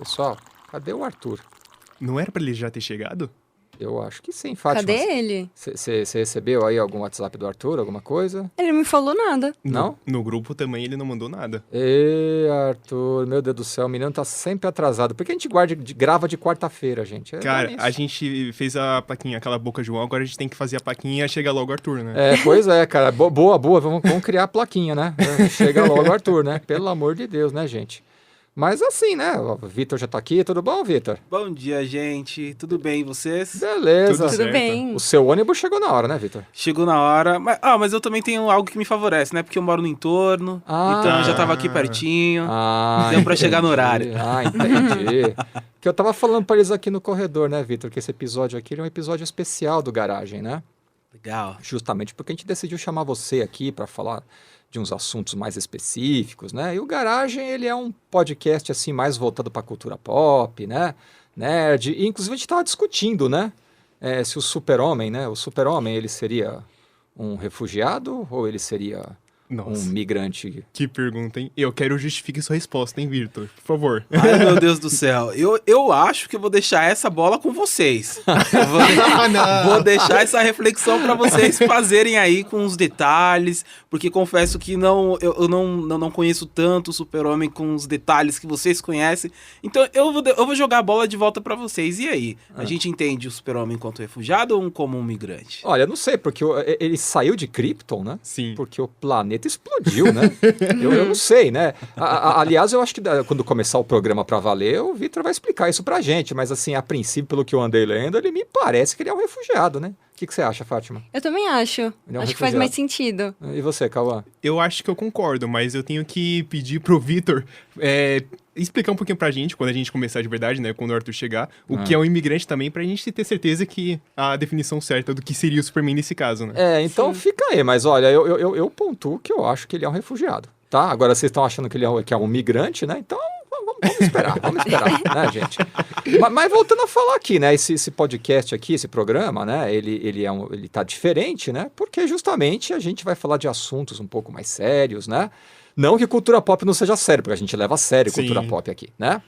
Pessoal, cadê o Arthur? Não era pra ele já ter chegado? Eu acho que sim, Fátima. Cadê ele? Você recebeu aí algum WhatsApp do Arthur, alguma coisa? Ele não me falou nada. Não? No grupo também ele não mandou nada. Ê, Arthur, meu Deus do céu, o menino tá sempre atrasado. Por que a gente grava de quarta-feira, gente? Cara, a gente fez a plaquinha, aquela boca João, agora a gente tem que fazer a plaquinha e chega logo o Arthur, né? Pois é, cara. Boa. Vamos criar a plaquinha, né? Chega logo o Arthur, né? Pelo amor de Deus, né, gente? Mas assim, né? O Vitor já tá aqui. Tudo bom, Vitor? Bom dia, gente. Tudo bem, e vocês? Beleza. Tudo certo. bem. O seu ônibus chegou na hora, né, Vitor? Chegou na hora. Mas eu também tenho algo que me favorece, né? Porque eu moro no entorno. Então eu já tava aqui pertinho. Deu pra chegar no horário. Entendi. Que eu tava falando pra eles aqui no corredor, né, Vitor? Que esse episódio aqui é um episódio especial do Garagem, né? Legal. Justamente porque a gente decidiu chamar você aqui pra falar de uns assuntos mais específicos, né? E o Garagem, ele é um podcast, assim, mais voltado pra cultura pop, né? Nerd. E, inclusive, a gente tava discutindo, né? Se o Super-Homem, né? O Super-Homem, ele seria um refugiado ou ele seria Nossa, um migrante? que pergunta, hein? Eu quero justifique sua resposta, hein, Vitor? Por favor. Ai, meu Deus do céu. Eu acho que eu vou deixar essa bola com vocês. Vou deixar essa reflexão pra vocês fazerem aí com os detalhes, porque confesso que eu não conheço tanto o Super-Homem com os detalhes que vocês conhecem. Então eu vou jogar a bola de volta pra vocês. E aí? A gente entende o Super-Homem enquanto refugiado ou como um migrante? Olha, não sei, porque ele saiu de Krypton, né? Sim. Porque o planeta explodiu, né? eu não sei, né? Aliás, eu acho que quando começar o programa pra valer, o Vitor vai explicar isso pra gente. Mas assim, a princípio, pelo que eu andei lendo, ele me parece que ele é um refugiado, né? O que você acha, Fátima? Eu também acho. Ele é um Acho que faz refugiado. mais sentido. E você, Cauã? Eu acho que eu concordo, mas eu tenho que pedir pro Vitor explicar um pouquinho pra gente, quando a gente começar de verdade, né? Quando o Arthur chegar, o que é um imigrante também, pra gente ter certeza que a definição certa do que seria o Superman nesse caso, né? Então fica aí. Mas olha, eu pontuo que eu acho que ele é um refugiado, tá? Agora vocês estão achando que ele que é um migrante, né? Então vamos esperar, né, gente? Mas voltando a falar aqui, né? Esse podcast aqui, esse programa, né? Ele tá diferente, né? Porque justamente a gente vai falar de assuntos um pouco mais sérios, né? Não que cultura pop não seja sério, porque a gente leva a sério cultura pop aqui, né?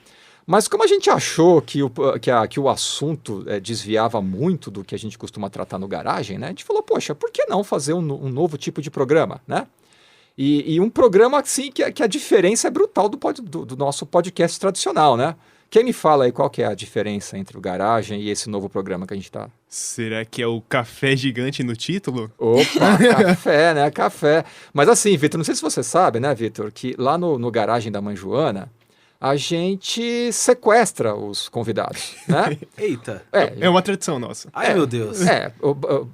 Mas como a gente achou que o assunto desviava muito do que a gente costuma tratar no Garagem, né? A gente falou, poxa, por que não fazer um novo tipo de programa, né? E um programa, assim, que a diferença é brutal do nosso podcast tradicional, né? Quem me fala aí qual que é a diferença entre o Garagem e esse novo programa que a gente tá? Será que é o café gigante no título? Opa, café, né? Café. Mas assim, Vitor, não sei se você sabe, né, Vitor, que lá no Garagem da Mãe Joana, a gente sequestra os convidados, né? Eita. É uma tradição nossa. Ai, meu Deus.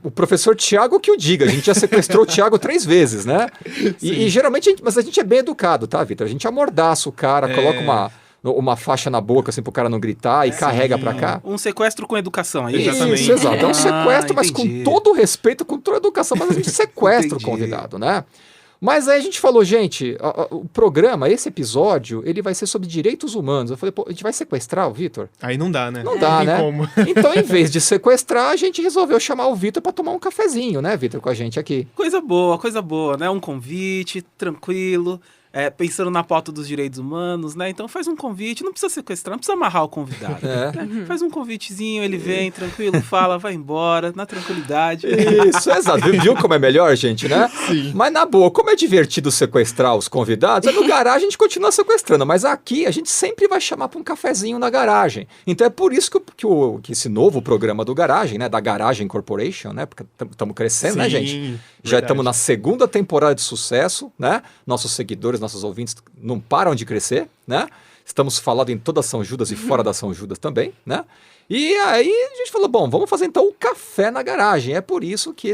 O professor Tiago que o diga, a gente já sequestrou o Tiago 3 vezes, né? E geralmente, mas a gente é bem educado, tá, Vitor? A gente amordaça o cara, coloca uma faixa na boca, assim, pro cara não gritar e carrega pra cá. Um sequestro com educação, aí. Exatamente. Isso, exato. É um sequestro, mas com entendi. todo o respeito, com toda a educação, mas a gente sequestra o convidado, né? Mas aí a gente falou, gente, o programa, esse episódio, ele vai ser sobre direitos humanos. Eu falei, pô, a gente vai sequestrar o Vitor? Aí não dá, né? Não dá, tem né? como. Então, em vez de sequestrar, a gente resolveu chamar o Vitor pra tomar um cafezinho, né, Vitor, com a gente aqui. Coisa boa, né? Um convite, tranquilo, pensando na pauta dos direitos humanos, né? Então faz um convite, não precisa sequestrar, não precisa amarrar o convidado. Né? Faz um convitezinho, ele vem, tranquilo, fala, vai embora, na tranquilidade. Isso, exato. Viu como é melhor, gente, né? Sim. Mas na boa, como é divertido sequestrar os convidados, no Garagem a gente continua sequestrando, mas aqui a gente sempre vai chamar para um cafezinho na Garagem. Então é por isso que esse novo programa do Garagem, né, da Garagem Corporation, né, porque estamos crescendo, né, gente? Já estamos na 2ª temporada de sucesso, né? Nossos seguidores, nossos ouvintes não param de crescer, né? Estamos falando em toda São Judas e fora da São Judas também, né? E aí a gente falou, bom, vamos fazer então o Café na Garagem. É por isso que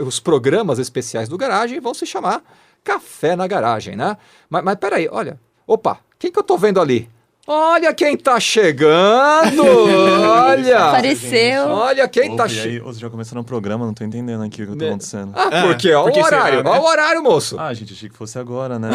os programas especiais do Garagem vão se chamar Café na Garagem, né? Mas peraí, olha, opa, quem que eu tô vendo ali? Olha quem tá chegando! Olha! Apareceu. Olha quem tá E aí, chegando! você já começou no programa, não tô entendendo aqui o que tá acontecendo. Por quê? Olha porque o horário, será, né? olha o horário, moço! Ah, gente, achei que fosse agora, né?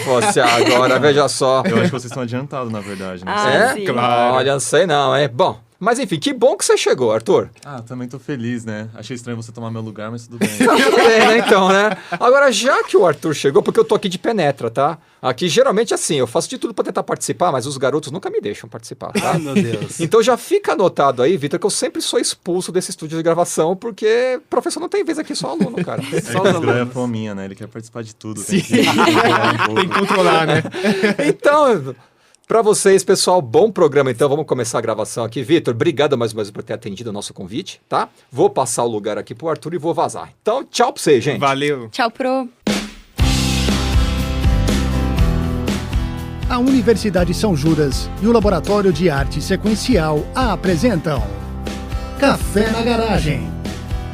Fosse agora, veja só. Eu acho que vocês estão adiantados, na verdade, né? Ah, sim. Claro. Olha, não sei não, hein? Bom, Mas enfim, que bom que você chegou, Arthur. Ah, também tô feliz, né? Achei estranho você tomar meu lugar, mas tudo bem. Tudo bem, né, então, né? Agora, já que o Arthur chegou, porque eu tô aqui de penetra, tá? Aqui, geralmente, assim, eu faço de tudo pra tentar participar, mas os garotos nunca me deixam participar, tá? Ai, meu Deus. Então já fica anotado aí, Vitor, que eu sempre sou expulso desse estúdio de gravação, porque professor não tem vez aqui, só aluno, cara. Só os Esse é a alunos. fominha, né? Ele quer participar de tudo. Sim. Tem que controlar um pouco. Tem que controlar, né? Então, pra vocês, pessoal, bom programa, então. Vamos começar a gravação aqui. Vitor, obrigado mais uma vez por ter atendido o nosso convite, tá? Vou passar o lugar aqui pro Arthur e vou vazar. Então, tchau pra vocês, gente. Valeu. Tchau, Pro. A Universidade São Judas e o Laboratório de Arte Sequencial apresentam Café na Garagem.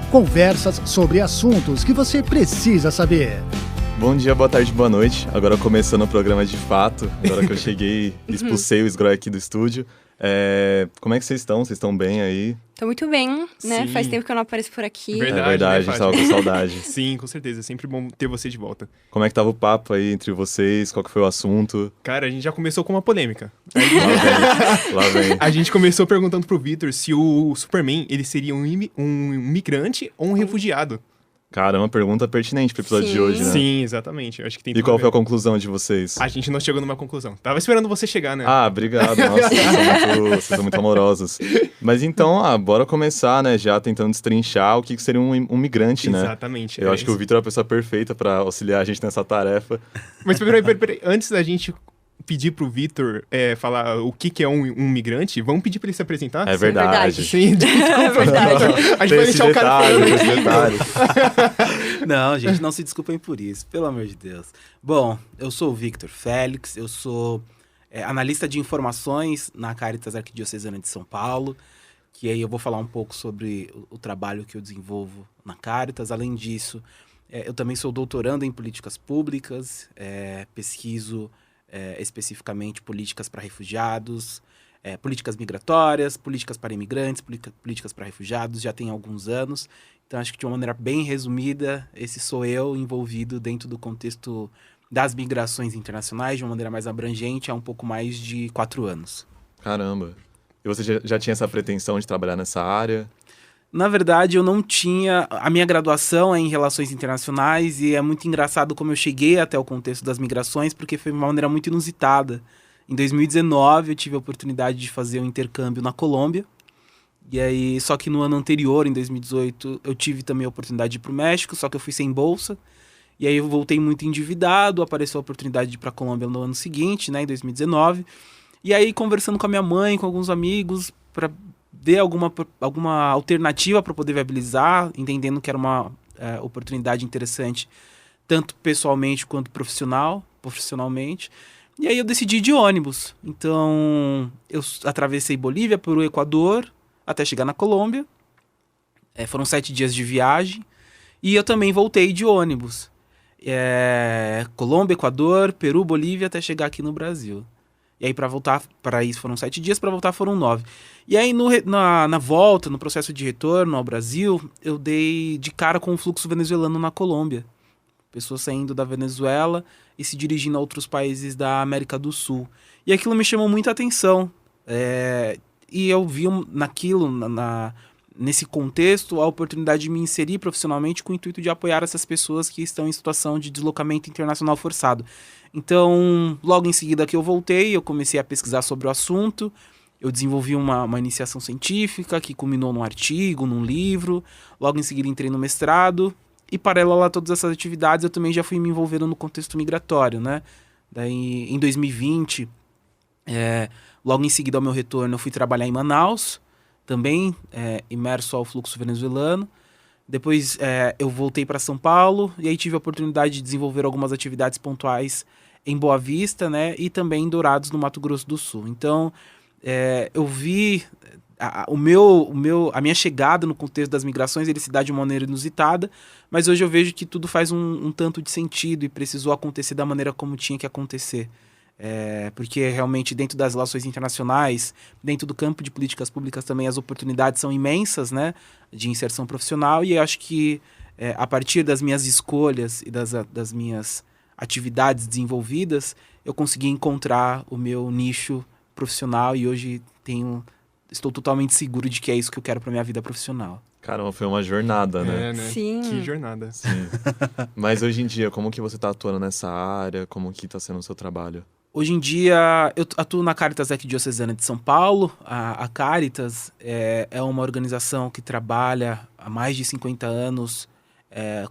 Conversas sobre assuntos que você precisa saber. Bom dia, boa tarde, boa noite. Agora começando o programa de fato. Agora que eu cheguei, expulsei o Sgroy aqui do estúdio. Como é que vocês estão? Vocês estão bem aí? Tô muito bem, né? Sim. Faz tempo que eu não apareço por aqui. Verdade, É verdade, né, a gente tava Fátima? com saudade. Sim, com certeza. É sempre bom ter você de volta. Como é que tava o papo aí entre vocês? Qual que foi o assunto? Cara, a gente já começou com uma polêmica. Lá vem. A gente começou perguntando pro Vitor se o Superman, ele seria um migrante ou um refugiado. Cara, é uma pergunta pertinente pro episódio Sim. de hoje, né? Sim, exatamente. Eu acho que tem E tudo qual a ver. foi a conclusão de vocês? A gente não chegou numa conclusão. Tava esperando você chegar, né? Ah, obrigado. Nossa, vocês são muito amorosos. Mas então, bora começar, né? Já tentando destrinchar o que seria um migrante, né? Exatamente. Eu acho que o Vitor é a pessoa perfeita pra auxiliar a gente nessa tarefa. Mas peraí. Antes da gente pedir pro Vitor falar o que é um migrante, vamos pedir pra ele se apresentar? É é verdade. verdade. Sim, desculpa. É verdade. A gente vai Tem esse deixar o cara detalhe, falando tem esse aqui. detalhe. Não, gente, não se desculpem por isso, pelo amor de Deus. Bom, eu sou o Victor Félix, eu sou analista de informações na Caritas Arquidiocesana de São Paulo, que aí eu vou falar um pouco sobre o trabalho que eu desenvolvo na Caritas. Além disso, eu também sou doutorando em políticas públicas, pesquiso especificamente políticas para refugiados, políticas migratórias, políticas para imigrantes, políticas para refugiados, já tem alguns anos. Então, acho que de uma maneira bem resumida, esse sou eu envolvido dentro do contexto das migrações internacionais, de uma maneira mais abrangente, há um pouco mais de 4 anos. Caramba. E você já tinha essa pretensão de trabalhar nessa área? Na verdade, eu não tinha... A minha graduação é em Relações Internacionais e é muito engraçado como eu cheguei até o contexto das migrações, porque foi de uma maneira muito inusitada. Em 2019, eu tive a oportunidade de fazer um intercâmbio na Colômbia. E aí, só que no ano anterior, em 2018, eu tive também a oportunidade de ir para o México, só que eu fui sem bolsa. E aí eu voltei muito endividado, apareceu a oportunidade de ir para a Colômbia no ano seguinte, né, em 2019. E aí, conversando com a minha mãe, com alguns amigos, para ver alguma alternativa para poder viabilizar, entendendo que era uma oportunidade interessante, tanto pessoalmente quanto profissionalmente. E aí eu decidi ir de ônibus. Então, eu atravessei Bolívia, Peru, Equador, até chegar na Colômbia. Foram 7 dias de viagem. E eu também voltei de ônibus. Colômbia, Equador, Peru, Bolívia, até chegar aqui no Brasil. E aí, para voltar para isso foram 7 dias, para voltar foram 9. E aí, na volta, no processo de retorno ao Brasil, eu dei de cara com o fluxo venezuelano na Colômbia. Pessoas saindo da Venezuela e se dirigindo a outros países da América do Sul. E aquilo me chamou muita atenção. E eu vi naquilo, nesse contexto, a oportunidade de me inserir profissionalmente com o intuito de apoiar essas pessoas que estão em situação de deslocamento internacional forçado. Então, logo em seguida que eu voltei, eu comecei a pesquisar sobre o assunto. Eu desenvolvi uma iniciação científica que culminou num artigo, num livro. Logo em seguida entrei no mestrado. E paralelo a todas essas atividades, eu também já fui me envolvendo no contexto migratório, né? Daí, em 2020, logo em seguida ao meu retorno, eu fui trabalhar em Manaus, também imerso ao fluxo venezuelano. Depois eu voltei para São Paulo e aí tive a oportunidade de desenvolver algumas atividades pontuais em Boa Vista, né? E também em Dourados, no Mato Grosso do Sul. Então, eu vi... A minha chegada no contexto das migrações, ele se dá de uma maneira inusitada, mas hoje eu vejo que tudo faz um tanto de sentido e precisou acontecer da maneira como tinha que acontecer. Porque realmente dentro das relações internacionais, dentro do campo de políticas públicas também as oportunidades são imensas, né, de inserção profissional, e eu acho que a partir das minhas escolhas e das minhas atividades desenvolvidas, eu consegui encontrar o meu nicho profissional e hoje tenho estou totalmente seguro de que é isso que eu quero para minha vida profissional. Caramba, foi uma jornada, né? Né? Sim. Que jornada. Sim. Mas hoje em dia, como que você tá atuando nessa área? Como que tá sendo o seu trabalho? Hoje em dia, eu atuo na Caritas Arquidiocesana de São Paulo. A Caritas é uma organização que trabalha há mais de 50 anos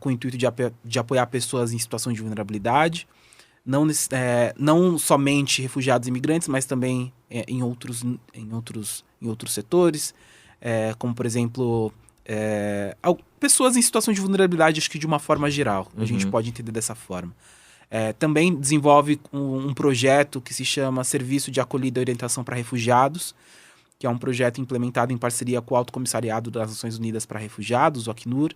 com o intuito de apoiar pessoas em situação de vulnerabilidade. Não somente refugiados e imigrantes, mas também em outros setores, como, por exemplo, pessoas em situação de vulnerabilidade, acho que de uma forma geral. A gente pode entender dessa forma. Também desenvolve um projeto que se chama Serviço de Acolhida e Orientação para Refugiados, que é um projeto implementado em parceria com o Alto Comissariado das Nações Unidas para Refugiados, o Acnur.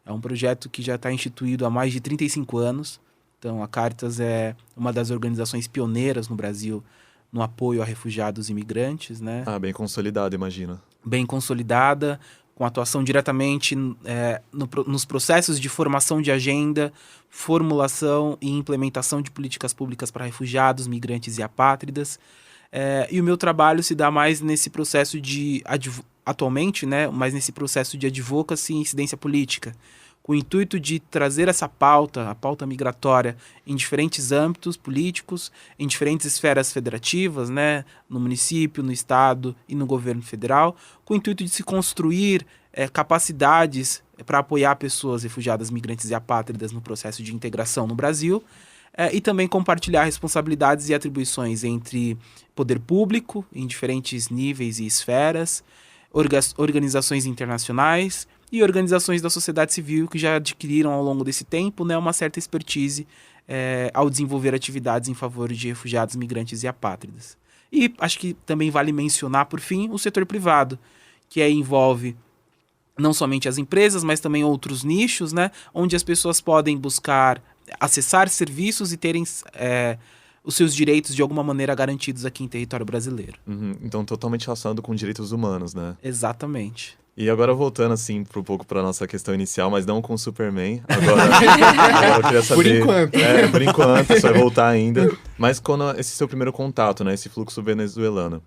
É um projeto que já está instituído há mais de 35 anos. Então, a Caritas é uma das organizações pioneiras no Brasil no apoio a refugiados e imigrantes, né? Ah, bem consolidado, imagina. Bem consolidada, com atuação diretamente nos processos de formação de agenda, formulação e implementação de políticas públicas para refugiados, migrantes e apátridas. E o meu trabalho se dá mais nesse processo atualmente, né, mais nesse processo de advocacy e incidência política, com o intuito de trazer essa pauta, a pauta migratória, em diferentes âmbitos políticos, em diferentes esferas federativas, né, no município, no estado e no governo federal, com o intuito de se construir capacidades para apoiar pessoas refugiadas, migrantes e apátridas no processo de integração no Brasil, e também compartilhar responsabilidades e atribuições entre poder público, em diferentes níveis e esferas, organizações internacionais e organizações da sociedade civil que já adquiriram ao longo desse tempo, né, uma certa expertise ao desenvolver atividades em favor de refugiados, migrantes e apátridas. E acho que também vale mencionar, por fim, o setor privado, que envolve não somente as empresas, mas também outros nichos, né, onde as pessoas podem buscar acessar serviços e terem os seus direitos de alguma maneira garantidos aqui em território brasileiro. Então, totalmente relacionado com direitos humanos, né? Exatamente. E agora voltando assim um pouco para nossa questão inicial, mas não com o Superman. Agora eu queria saber. Por enquanto. Por enquanto, isso vai voltar ainda. Mas quando esse seu primeiro contato, né, esse fluxo venezuelano,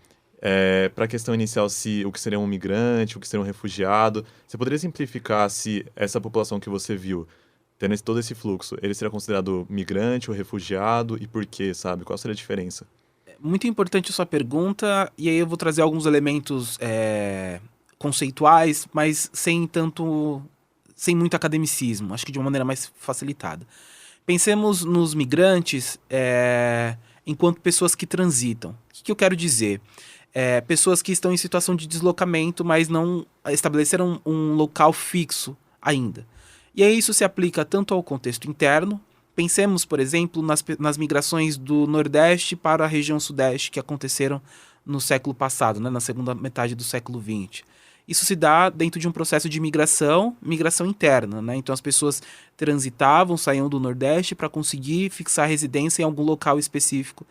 para a questão inicial, o que seria um migrante, o que seria um refugiado, você poderia simplificar se essa população que você viu, tendo todo esse fluxo, ele seria considerado migrante ou refugiado e por quê, sabe? Qual seria a diferença? Muito importante a sua pergunta, e aí eu vou trazer alguns elementos conceituais, mas sem muito academicismo, acho que de uma maneira mais facilitada. Pensemos nos migrantes enquanto pessoas que transitam. O que eu quero dizer? Pessoas que estão em situação de deslocamento, mas não estabeleceram um local fixo ainda. E aí isso se aplica tanto ao contexto interno. Pensemos, por exemplo, nas migrações do Nordeste para a região Sudeste que aconteceram no século passado, né, na segunda metade do século XX. Isso se dá dentro de um processo de migração interna, né? Então as pessoas transitavam, saíam do Nordeste para conseguir fixar residência em algum local específico,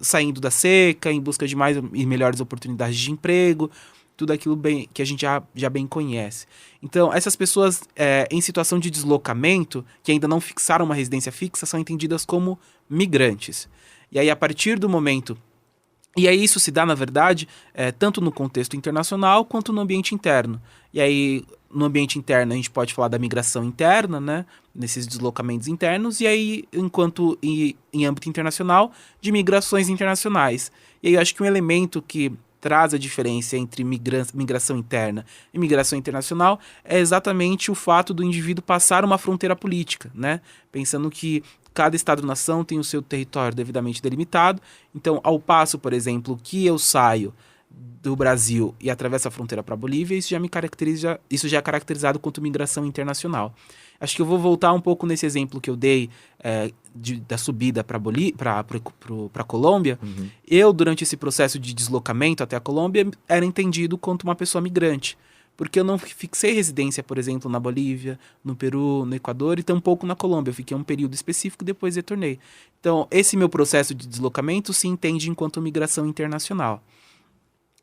saindo da seca, em busca de mais e melhores oportunidades de emprego, tudo aquilo que a gente já bem conhece. Então, essas pessoas em situação de deslocamento, que ainda não fixaram uma residência fixa, são entendidas como migrantes. E aí, a partir do momento... E aí isso se dá, na verdade, tanto no contexto internacional quanto no ambiente interno. E aí, no ambiente interno, a gente pode falar da migração interna, né? Nesses deslocamentos internos. E aí, enquanto em âmbito internacional, de migrações internacionais. E aí, eu acho que um elemento que traz a diferença entre migração interna e migração internacional é exatamente o fato do indivíduo passar uma fronteira política, né? Pensando que cada Estado-nação tem o seu território devidamente delimitado. Então, ao passo, por exemplo, que eu saio do Brasil e atravesso a fronteira para a Bolívia, isso já é caracterizado quanto migração internacional. Acho que eu vou voltar um pouco nesse exemplo que eu dei da subida para a Colômbia. Eu, durante esse processo de deslocamento até a Colômbia, era entendido quanto uma pessoa migrante. Porque eu não fixei residência, por exemplo, na Bolívia, no Peru, no Equador e tampouco na Colômbia. Eu fiquei um período específico e depois retornei. Então, esse meu processo de deslocamento se entende enquanto migração internacional.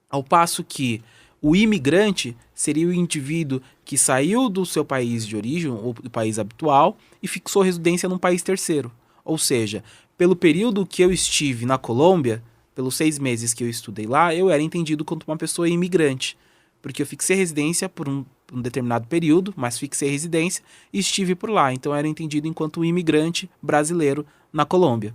Ao passo que o imigrante seria o indivíduo que saiu do seu país de origem, ou do país habitual, e fixou residência num país terceiro. Ou seja, pelo período que eu estive na Colômbia, pelos 6 meses que eu estudei lá, eu era entendido como uma pessoa imigrante, porque eu fixei residência por um determinado período, mas fixei residência e estive por lá. Então, eu era entendido enquanto um imigrante brasileiro na Colômbia.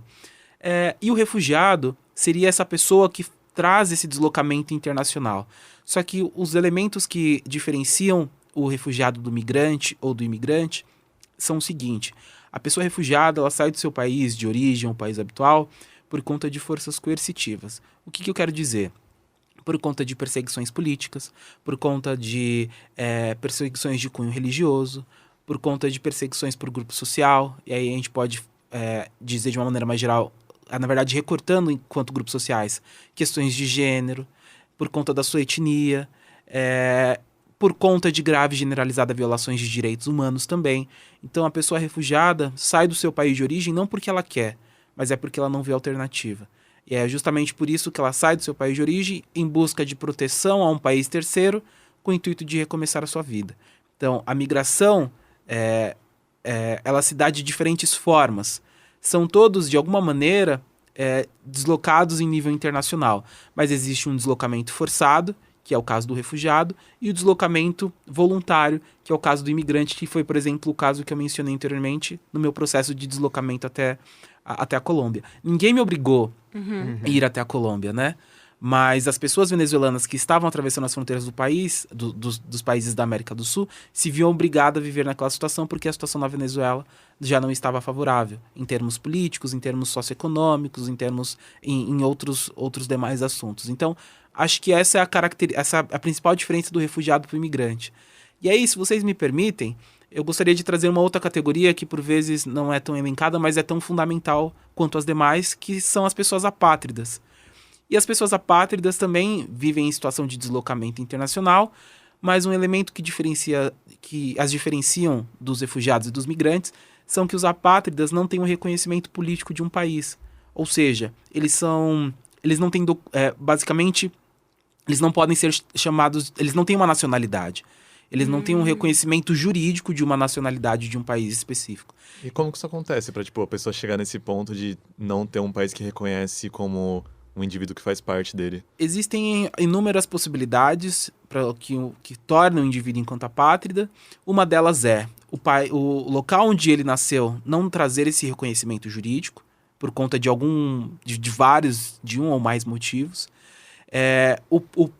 E o refugiado seria essa pessoa que traz esse deslocamento internacional. Só que os elementos que diferenciam o refugiado do migrante ou do imigrante são o seguinte: a pessoa refugiada, ela sai do seu país de origem, o país habitual, por conta de forças coercitivas. O que eu quero dizer? Por conta de perseguições políticas, por conta de perseguições de cunho religioso, por conta de perseguições por grupo social, e aí a gente pode dizer de uma maneira mais geral, na verdade recortando enquanto grupos sociais, questões de gênero, por conta da sua etnia, por conta de grave e generalizada violações de direitos humanos também. Então a pessoa refugiada sai do seu país de origem não porque ela quer, mas é porque ela não vê alternativa. E é justamente por isso que ela sai do seu país de origem em busca de proteção a um país terceiro com o intuito de recomeçar a sua vida. Então a migração ela se dá de diferentes formas. São todos, de alguma maneira, deslocados em nível internacional. Mas existe um deslocamento forçado, que é o caso do refugiado, e o deslocamento voluntário, que é o caso do imigrante, que foi, por exemplo, o caso que eu mencionei anteriormente no meu processo de deslocamento até a Colômbia. Ninguém me obrigou a ir até a Colômbia, né? Mas as pessoas venezuelanas que estavam atravessando as fronteiras do país, dos países da América do Sul, se viam obrigadas a viver naquela situação porque a situação na Venezuela já não estava favorável, em termos políticos, em termos socioeconômicos, em outros demais assuntos. Então, acho que essa é a principal diferença do refugiado para o imigrante. E aí, se vocês me permitem, eu gostaria de trazer uma outra categoria que por vezes não é tão elencada, mas é tão fundamental quanto as demais, que são as pessoas apátridas. E as pessoas apátridas também vivem em situação de deslocamento internacional, mas um elemento que as diferenciam dos refugiados e dos migrantes são que os apátridas não têm um reconhecimento político de um país. Ou seja, eles não têm, basicamente, eles não podem ser chamados, eles não têm uma nacionalidade. Eles não têm um reconhecimento jurídico de uma nacionalidade de um país específico. E como que isso acontece para a pessoa chegar nesse ponto de não ter um país que reconhece como um indivíduo que faz parte dele? Existem inúmeras possibilidades que tornam o indivíduo enquanto apátrida. Uma delas é o local onde ele nasceu não trazer esse reconhecimento jurídico, por conta de um ou mais motivos.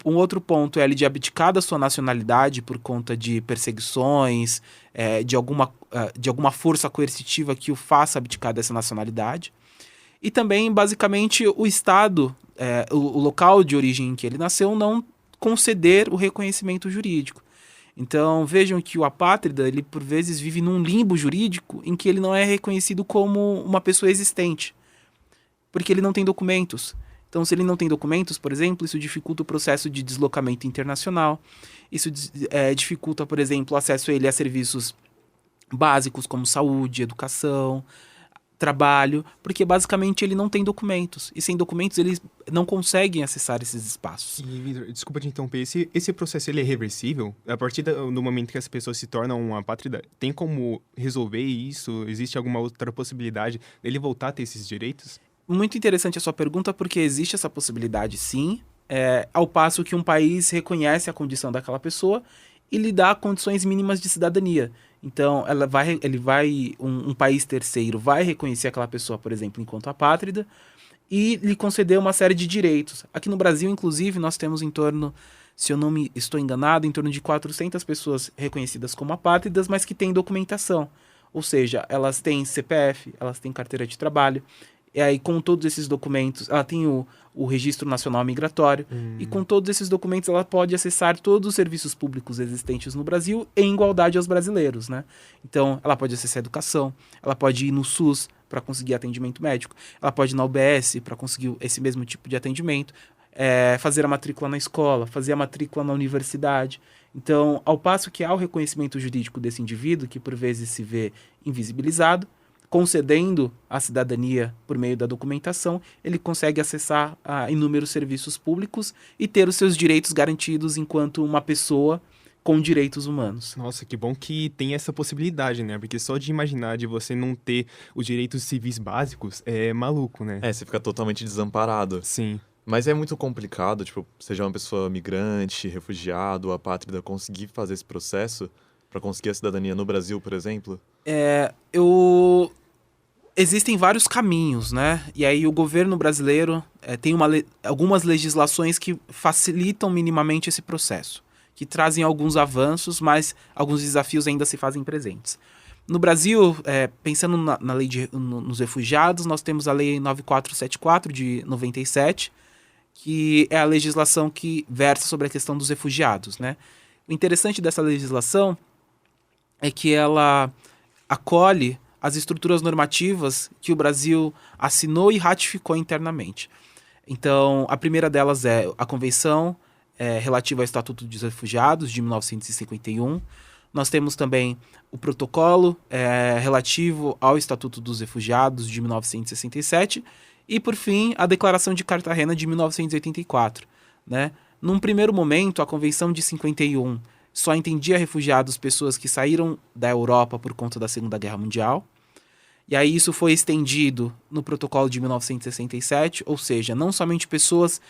Um outro ponto é ele de abdicar da sua nacionalidade por conta de perseguições, de alguma força coercitiva que o faça abdicar dessa nacionalidade. E também, basicamente, o Estado, o local de origem em que ele nasceu, não conceder o reconhecimento jurídico. Então, vejam que o apátrida, ele por vezes vive num limbo jurídico em que ele não é reconhecido como uma pessoa existente, porque ele não tem documentos. Então, se ele não tem documentos, por exemplo, isso dificulta o processo de deslocamento internacional. Isso dificulta, por exemplo, o acesso a serviços básicos como saúde, educação, trabalho, porque basicamente ele não tem documentos. E sem documentos eles não conseguem acessar esses espaços. E, Vitor, desculpa te interromper, esse processo ele é reversível? A partir do momento que essa pessoa se torna uma apátrida, tem como resolver isso? Existe alguma outra possibilidade dele voltar a ter esses direitos? Muito interessante a sua pergunta, porque existe essa possibilidade, sim, ao passo que um país reconhece a condição daquela pessoa e lhe dá condições mínimas de cidadania. Então, um país terceiro vai reconhecer aquela pessoa, por exemplo, enquanto apátrida e lhe conceder uma série de direitos. Aqui no Brasil, inclusive, nós temos em torno, se eu não me estou enganado, em torno de 400 pessoas reconhecidas como apátridas, mas que têm documentação. Ou seja, elas têm CPF, elas têm carteira de trabalho. E aí, com todos esses documentos, ela tem o Registro Nacional Migratório, e com todos esses documentos ela pode acessar todos os serviços públicos existentes no Brasil em igualdade aos brasileiros, né? Então, ela pode acessar a educação, ela pode ir no SUS para conseguir atendimento médico, ela pode ir na UBS para conseguir esse mesmo tipo de atendimento, fazer a matrícula na escola, fazer a matrícula na universidade. Então, ao passo que há o reconhecimento jurídico desse indivíduo, que por vezes se vê invisibilizado, concedendo a cidadania por meio da documentação, ele consegue acessar a inúmeros serviços públicos e ter os seus direitos garantidos enquanto uma pessoa com direitos humanos. Nossa, que bom que tem essa possibilidade, né? Porque só de imaginar de você não ter os direitos civis básicos é maluco, né? Você fica totalmente desamparado. Sim. Mas é muito complicado, tipo, seja uma pessoa migrante, refugiado, apátrida, conseguir fazer esse processo para conseguir a cidadania no Brasil, por exemplo? Existem vários caminhos, né? E aí o governo brasileiro tem algumas legislações que facilitam minimamente esse processo, que trazem alguns avanços, mas alguns desafios ainda se fazem presentes. No Brasil, pensando na lei nos refugiados, nós temos a Lei 9474 de 97, que é a legislação que versa sobre a questão dos refugiados, né? O interessante dessa legislação é que ela acolhe as estruturas normativas que o Brasil assinou e ratificou internamente. Então, a primeira delas é a Convenção relativa ao Estatuto dos Refugiados, de 1951. Nós temos também o Protocolo relativo ao Estatuto dos Refugiados, de 1967. E, por fim, a Declaração de Cartagena, de 1984. Né? Num primeiro momento, a Convenção de 51 só entendia refugiados pessoas que saíram da Europa por conta da Segunda Guerra Mundial. E aí isso foi estendido no Protocolo de 1967, ou seja, não somente pessoas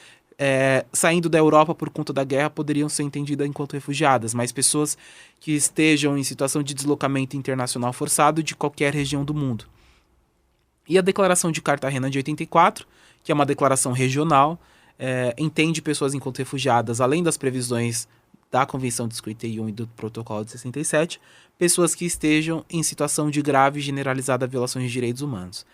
saindo da Europa por conta da guerra poderiam ser entendidas enquanto refugiadas, mas pessoas que estejam em situação de deslocamento internacional forçado de qualquer região do mundo. E a Declaração de Cartagena de 84, que é uma declaração regional, entende pessoas enquanto refugiadas, além das previsões da Convenção de 51 e do Protocolo de 67, pessoas que estejam em situação de grave e generalizada violações de direitos humanos.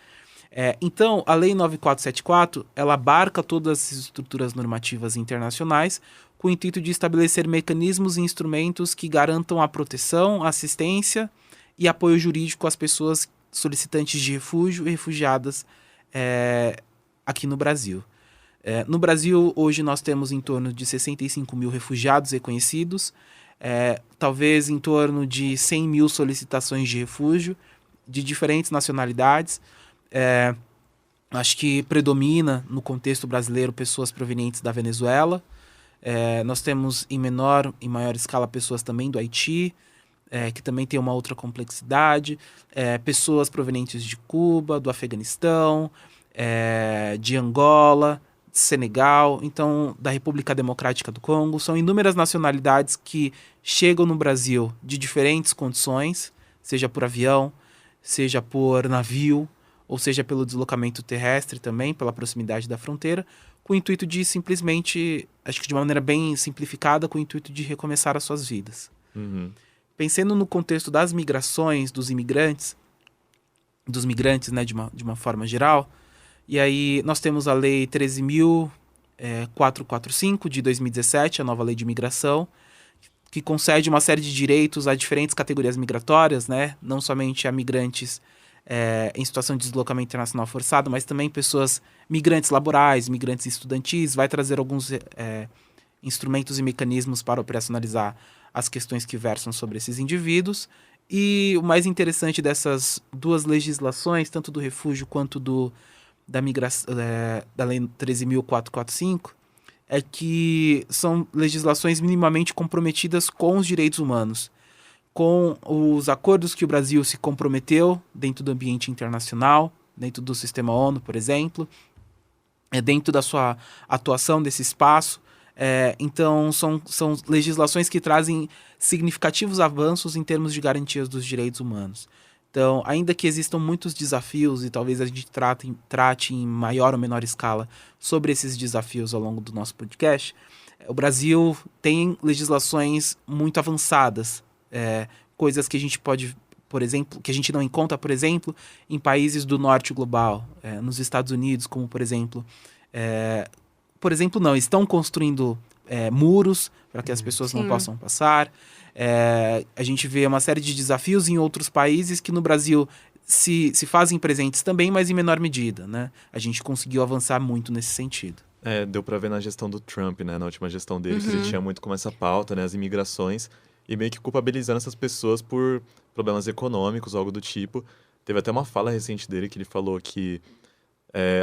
Então, a Lei 9474, ela abarca todas as estruturas normativas internacionais com o intuito de estabelecer mecanismos e instrumentos que garantam a proteção, assistência e apoio jurídico às pessoas solicitantes de refúgio e refugiadas aqui no Brasil. No Brasil, hoje nós temos em torno de 65 mil refugiados reconhecidos, talvez em torno de 100 mil solicitações de refúgio de diferentes nacionalidades. Acho que predomina no contexto brasileiro pessoas provenientes da Venezuela. Nós temos em menor e maior escala pessoas também do Haiti, que também tem uma outra complexidade, pessoas provenientes de Cuba, do Afeganistão, de Angola, Senegal, então da República Democrática do Congo. São inúmeras nacionalidades que chegam no Brasil de diferentes condições, seja por avião, seja por navio, ou seja pelo deslocamento terrestre também, pela proximidade da fronteira, com o intuito de simplesmente, acho que de uma maneira bem simplificada, com o intuito de recomeçar as suas vidas. Uhum. Pensando no contexto das migrações, dos migrantes, né, de uma forma geral, e aí nós temos a Lei 13.445 de 2017, a nova lei de imigração, que concede uma série de direitos a diferentes categorias migratórias, né, não somente a migrantes em situação de deslocamento internacional forçado, mas também pessoas migrantes laborais, migrantes estudantis, vai trazer alguns instrumentos e mecanismos para operacionalizar as questões que versam sobre esses indivíduos. E o mais interessante dessas duas legislações, tanto do refúgio quanto da Lei 13.445, é que são legislações minimamente comprometidas com os direitos humanos, com os acordos que o Brasil se comprometeu dentro do ambiente internacional, dentro do sistema ONU, por exemplo, dentro da sua atuação desse espaço. Então, são legislações que trazem significativos avanços em termos de garantias dos direitos humanos. Então, ainda que existam muitos desafios, e talvez a gente trate em maior ou menor escala sobre esses desafios ao longo do nosso podcast, o Brasil tem legislações muito avançadas, coisas que a gente pode, por exemplo, que a gente não encontra, por exemplo, em países do norte global, nos Estados Unidos, como por exemplo, estão construindo muros para que as pessoas não possam passar. A gente vê uma série de desafios em outros países que no Brasil se fazem presentes também, mas em menor medida, né? A gente conseguiu avançar muito nesse sentido. Deu pra ver na gestão do Trump, né? Na última gestão dele, que ele tinha muito como essa pauta, né? As imigrações, e meio que culpabilizando essas pessoas por problemas econômicos, algo do tipo. Teve até uma fala recente dele que ele falou que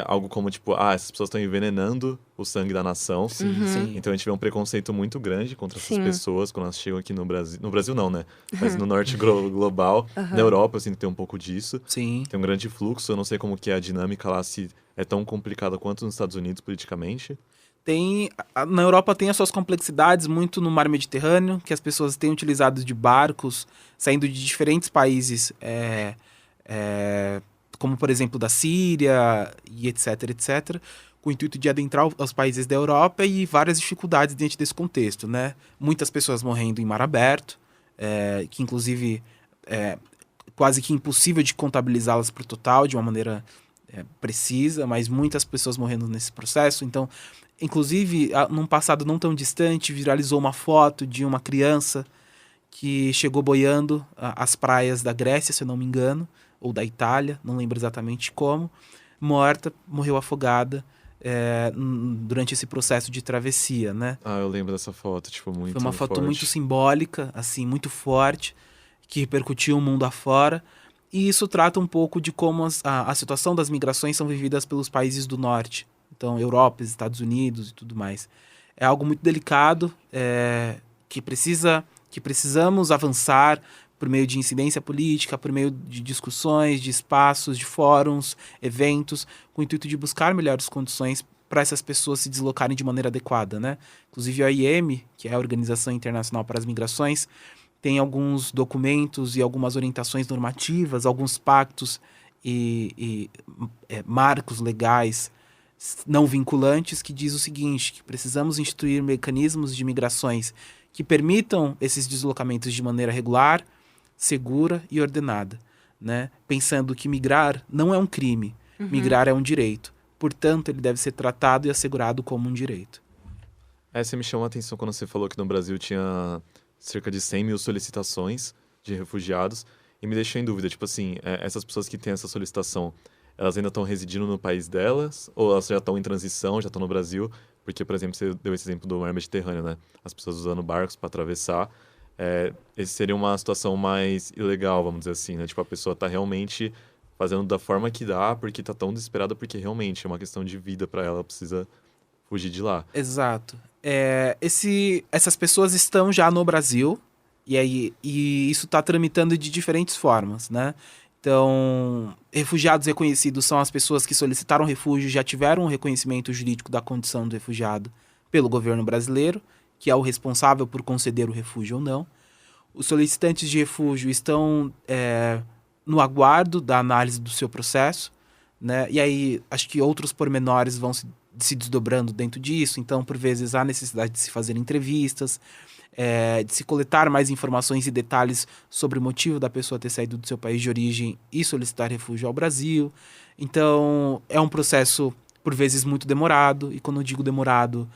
algo como, tipo, essas pessoas estão envenenando o sangue da nação. Sim. Então a gente vê um preconceito muito grande contra essas pessoas quando elas chegam aqui no Brasil. No Brasil não, né? Mas no norte global. Na Europa, assim, tem um pouco disso. Sim. Tem um grande fluxo. Eu não sei como que é a dinâmica lá, se é tão complicada quanto nos Estados Unidos politicamente? Na Europa tem as suas complexidades, muito no mar Mediterrâneo, que as pessoas têm utilizado de barcos saindo de diferentes países, como por exemplo da Síria e etc, com o intuito de adentrar os países da Europa, e várias dificuldades dentro desse contexto, né? Muitas pessoas morrendo em mar aberto, que inclusive é quase que impossível de contabilizá-las por total, de uma maneira precisa, mas muitas pessoas morrendo nesse processo. Então, inclusive, num passado não tão distante, viralizou uma foto de uma criança que chegou boiando às praias da Grécia, se eu não me engano, ou da Itália, não lembro exatamente como, morreu afogada durante esse processo de travessia, né? Eu lembro dessa foto, tipo, muito Foi uma foto forte. muito simbólica, assim, muito forte, que repercutiu o mundo afora, e isso trata um pouco de como a situação das migrações são vividas pelos países do norte, então Europa, Estados Unidos e tudo mais. É algo muito delicado, que precisamos avançar por meio de incidência política, por meio de discussões, de espaços, de fóruns, eventos, com o intuito de buscar melhores condições para essas pessoas se deslocarem de maneira adequada, né? Inclusive a OIM, que é a Organização Internacional para as Migrações, tem alguns documentos e algumas orientações normativas, alguns pactos e marcos legais não vinculantes que diz o seguinte, que precisamos instituir mecanismos de migrações que permitam esses deslocamentos de maneira regular, segura e ordenada, né? Pensando que migrar não é um crime, migrar é um direito. Portanto, ele deve ser tratado e assegurado como um direito. Você me chamou a atenção quando você falou que no Brasil tinha cerca de 100 mil solicitações de refugiados, e me deixou em dúvida, tipo assim, essas pessoas que têm essa solicitação, elas ainda estão residindo no país delas, ou elas já estão em transição, já estão no Brasil? Porque, por exemplo, você deu esse exemplo do mar Mediterrâneo, né? As pessoas usando barcos para atravessar. Esse seria uma situação mais ilegal, vamos dizer assim, né? Tipo, a pessoa está realmente fazendo da forma que dá, porque está tão desesperada, porque realmente é uma questão de vida para ela, ela precisa fugir de lá. Exato. Essas pessoas estão já no Brasil, e isso está tramitando de diferentes formas, né? Então, refugiados reconhecidos são as pessoas que solicitaram refúgio e já tiveram um reconhecimento jurídico da condição do refugiado pelo governo brasileiro, que é o responsável por conceder o refúgio ou não. Os solicitantes de refúgio estão no aguardo da análise do seu processo, né? E aí, acho que outros pormenores vão se desdobrando dentro disso. Então, por vezes, há necessidade de se fazer entrevistas, de se coletar mais informações e detalhes sobre o motivo da pessoa ter saído do seu país de origem e solicitar refúgio ao Brasil. Então, é um processo, por vezes, muito demorado. E quando eu digo demorado,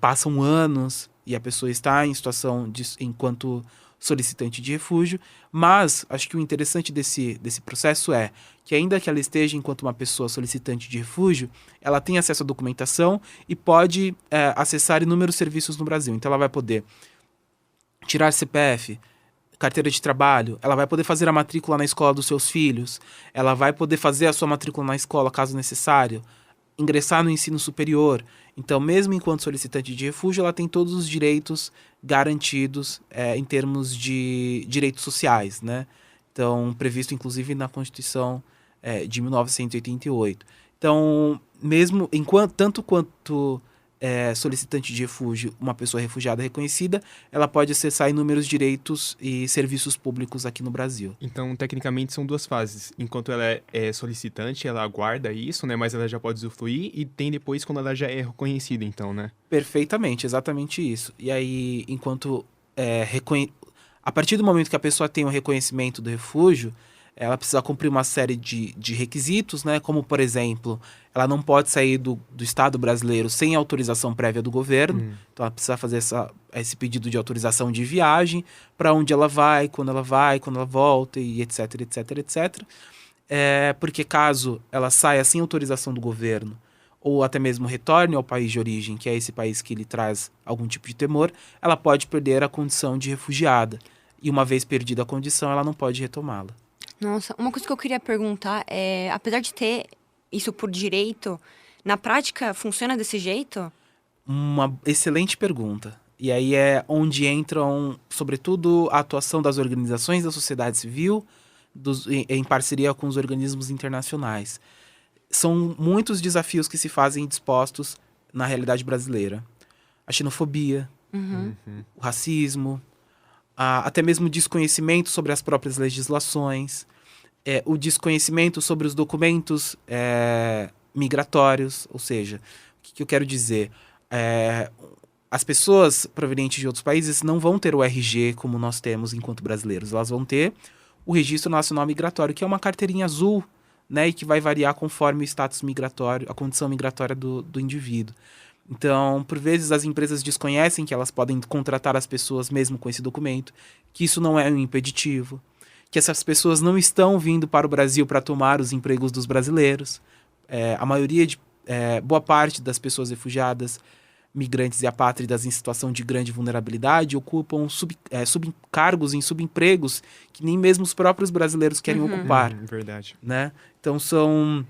passam anos e a pessoa está em situação enquanto solicitante de refúgio. Mas acho que o interessante desse processo é que, ainda que ela esteja enquanto uma pessoa solicitante de refúgio, ela tem acesso à documentação e pode acessar inúmeros serviços no Brasil. Então, ela vai poder tirar CPF, carteira de trabalho, ela vai poder fazer a matrícula na escola dos seus filhos, ela vai poder fazer a sua matrícula na escola, caso necessário, ingressar no ensino superior. Então, mesmo enquanto solicitante de refúgio, ela tem todos os direitos garantidos em termos de direitos sociais, né? Então, previsto inclusive na Constituição de 1988. Então, mesmo tanto quanto solicitante de refúgio, uma pessoa refugiada reconhecida, ela pode acessar inúmeros direitos e serviços públicos aqui no Brasil. Então, tecnicamente, são duas fases. Enquanto ela é solicitante, ela aguarda isso, né? Mas ela já pode usufruir, e tem depois quando ela já é reconhecida, então, né? Perfeitamente, exatamente isso. E aí, enquanto a partir do momento que a pessoa tem o reconhecimento do refúgio, ela precisa cumprir uma série de requisitos, né? Como, por exemplo, ela não pode sair do Estado brasileiro sem autorização prévia do governo. Então, ela precisa fazer esse pedido de autorização de viagem, para onde ela vai, quando ela volta, e etc, etc, etc. Porque caso ela saia sem autorização do governo, ou até mesmo retorne ao país de origem, que é esse país que lhe traz algum tipo de temor, ela pode perder a condição de refugiada. E uma vez perdida a condição, ela não pode retomá-la. Nossa, uma coisa que eu queria perguntar é, apesar de ter isso por direito, na prática funciona desse jeito? Uma excelente pergunta. E aí é onde entram, sobretudo, a atuação das organizações da sociedade civil em parceria com os organismos internacionais. são muitos desafios que se fazem dispostos na realidade brasileira. A xenofobia, o racismo, até mesmo o desconhecimento sobre as próprias legislações, o desconhecimento sobre os documentos migratórios, ou seja, o que eu quero dizer? As pessoas provenientes de outros países não vão ter o RG como nós temos enquanto brasileiros, elas vão ter o Registro Nacional Migratório, que é uma carteirinha azul, né, e que vai variar conforme o status migratório, a condição migratória do indivíduo. Então, por vezes, as empresas desconhecem que elas podem contratar as pessoas mesmo com esse documento, que isso não é um impeditivo, que essas pessoas não estão vindo para o Brasil para tomar os empregos dos brasileiros. A maioria boa parte das pessoas refugiadas, migrantes e apátridas em situação de grande vulnerabilidade ocupam subcargos em subempregos que nem mesmo os próprios brasileiros querem ocupar. Verdade. Né? Então são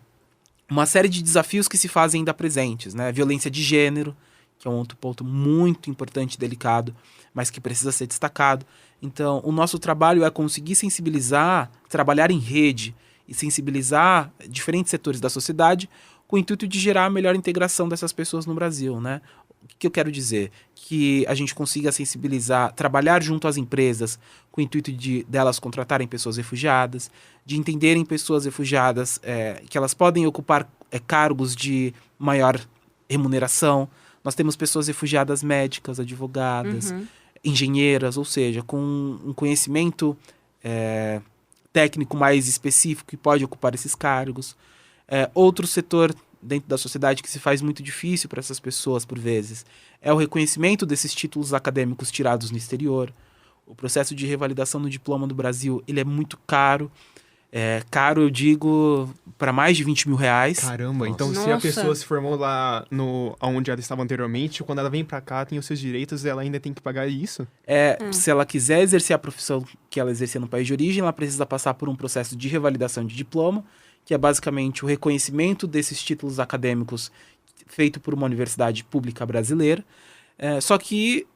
uma série de desafios que se fazem ainda presentes, né? Violência de gênero, que é um outro ponto muito importante e delicado, mas que precisa ser destacado. Então, o nosso trabalho é conseguir sensibilizar, trabalhar em rede e sensibilizar diferentes setores da sociedade com o intuito de gerar a melhor integração dessas pessoas no Brasil, né? O que eu quero dizer? Que a gente consiga sensibilizar, trabalhar junto às empresas com o intuito delas contratarem pessoas refugiadas, de entenderem pessoas refugiadas que elas podem ocupar cargos de maior remuneração. Nós temos pessoas refugiadas médicas, advogadas, engenheiras, ou seja, com um conhecimento técnico mais específico que pode ocupar esses cargos. Outro setor dentro da sociedade que se faz muito difícil para essas pessoas, por vezes, é o reconhecimento desses títulos acadêmicos tirados no exterior. O processo de revalidação do diploma do Brasil, ele é muito caro. Caro, eu digo, para mais de 20 mil reais. Caramba, então se a pessoa se formou lá onde ela estava anteriormente, quando ela vem para cá, tem os seus direitos, ela ainda tem que pagar isso? Se ela quiser exercer a profissão que ela exercia no país de origem, ela precisa passar por um processo de revalidação de diploma, que é basicamente o reconhecimento desses títulos acadêmicos feito por uma universidade pública brasileira. Só que,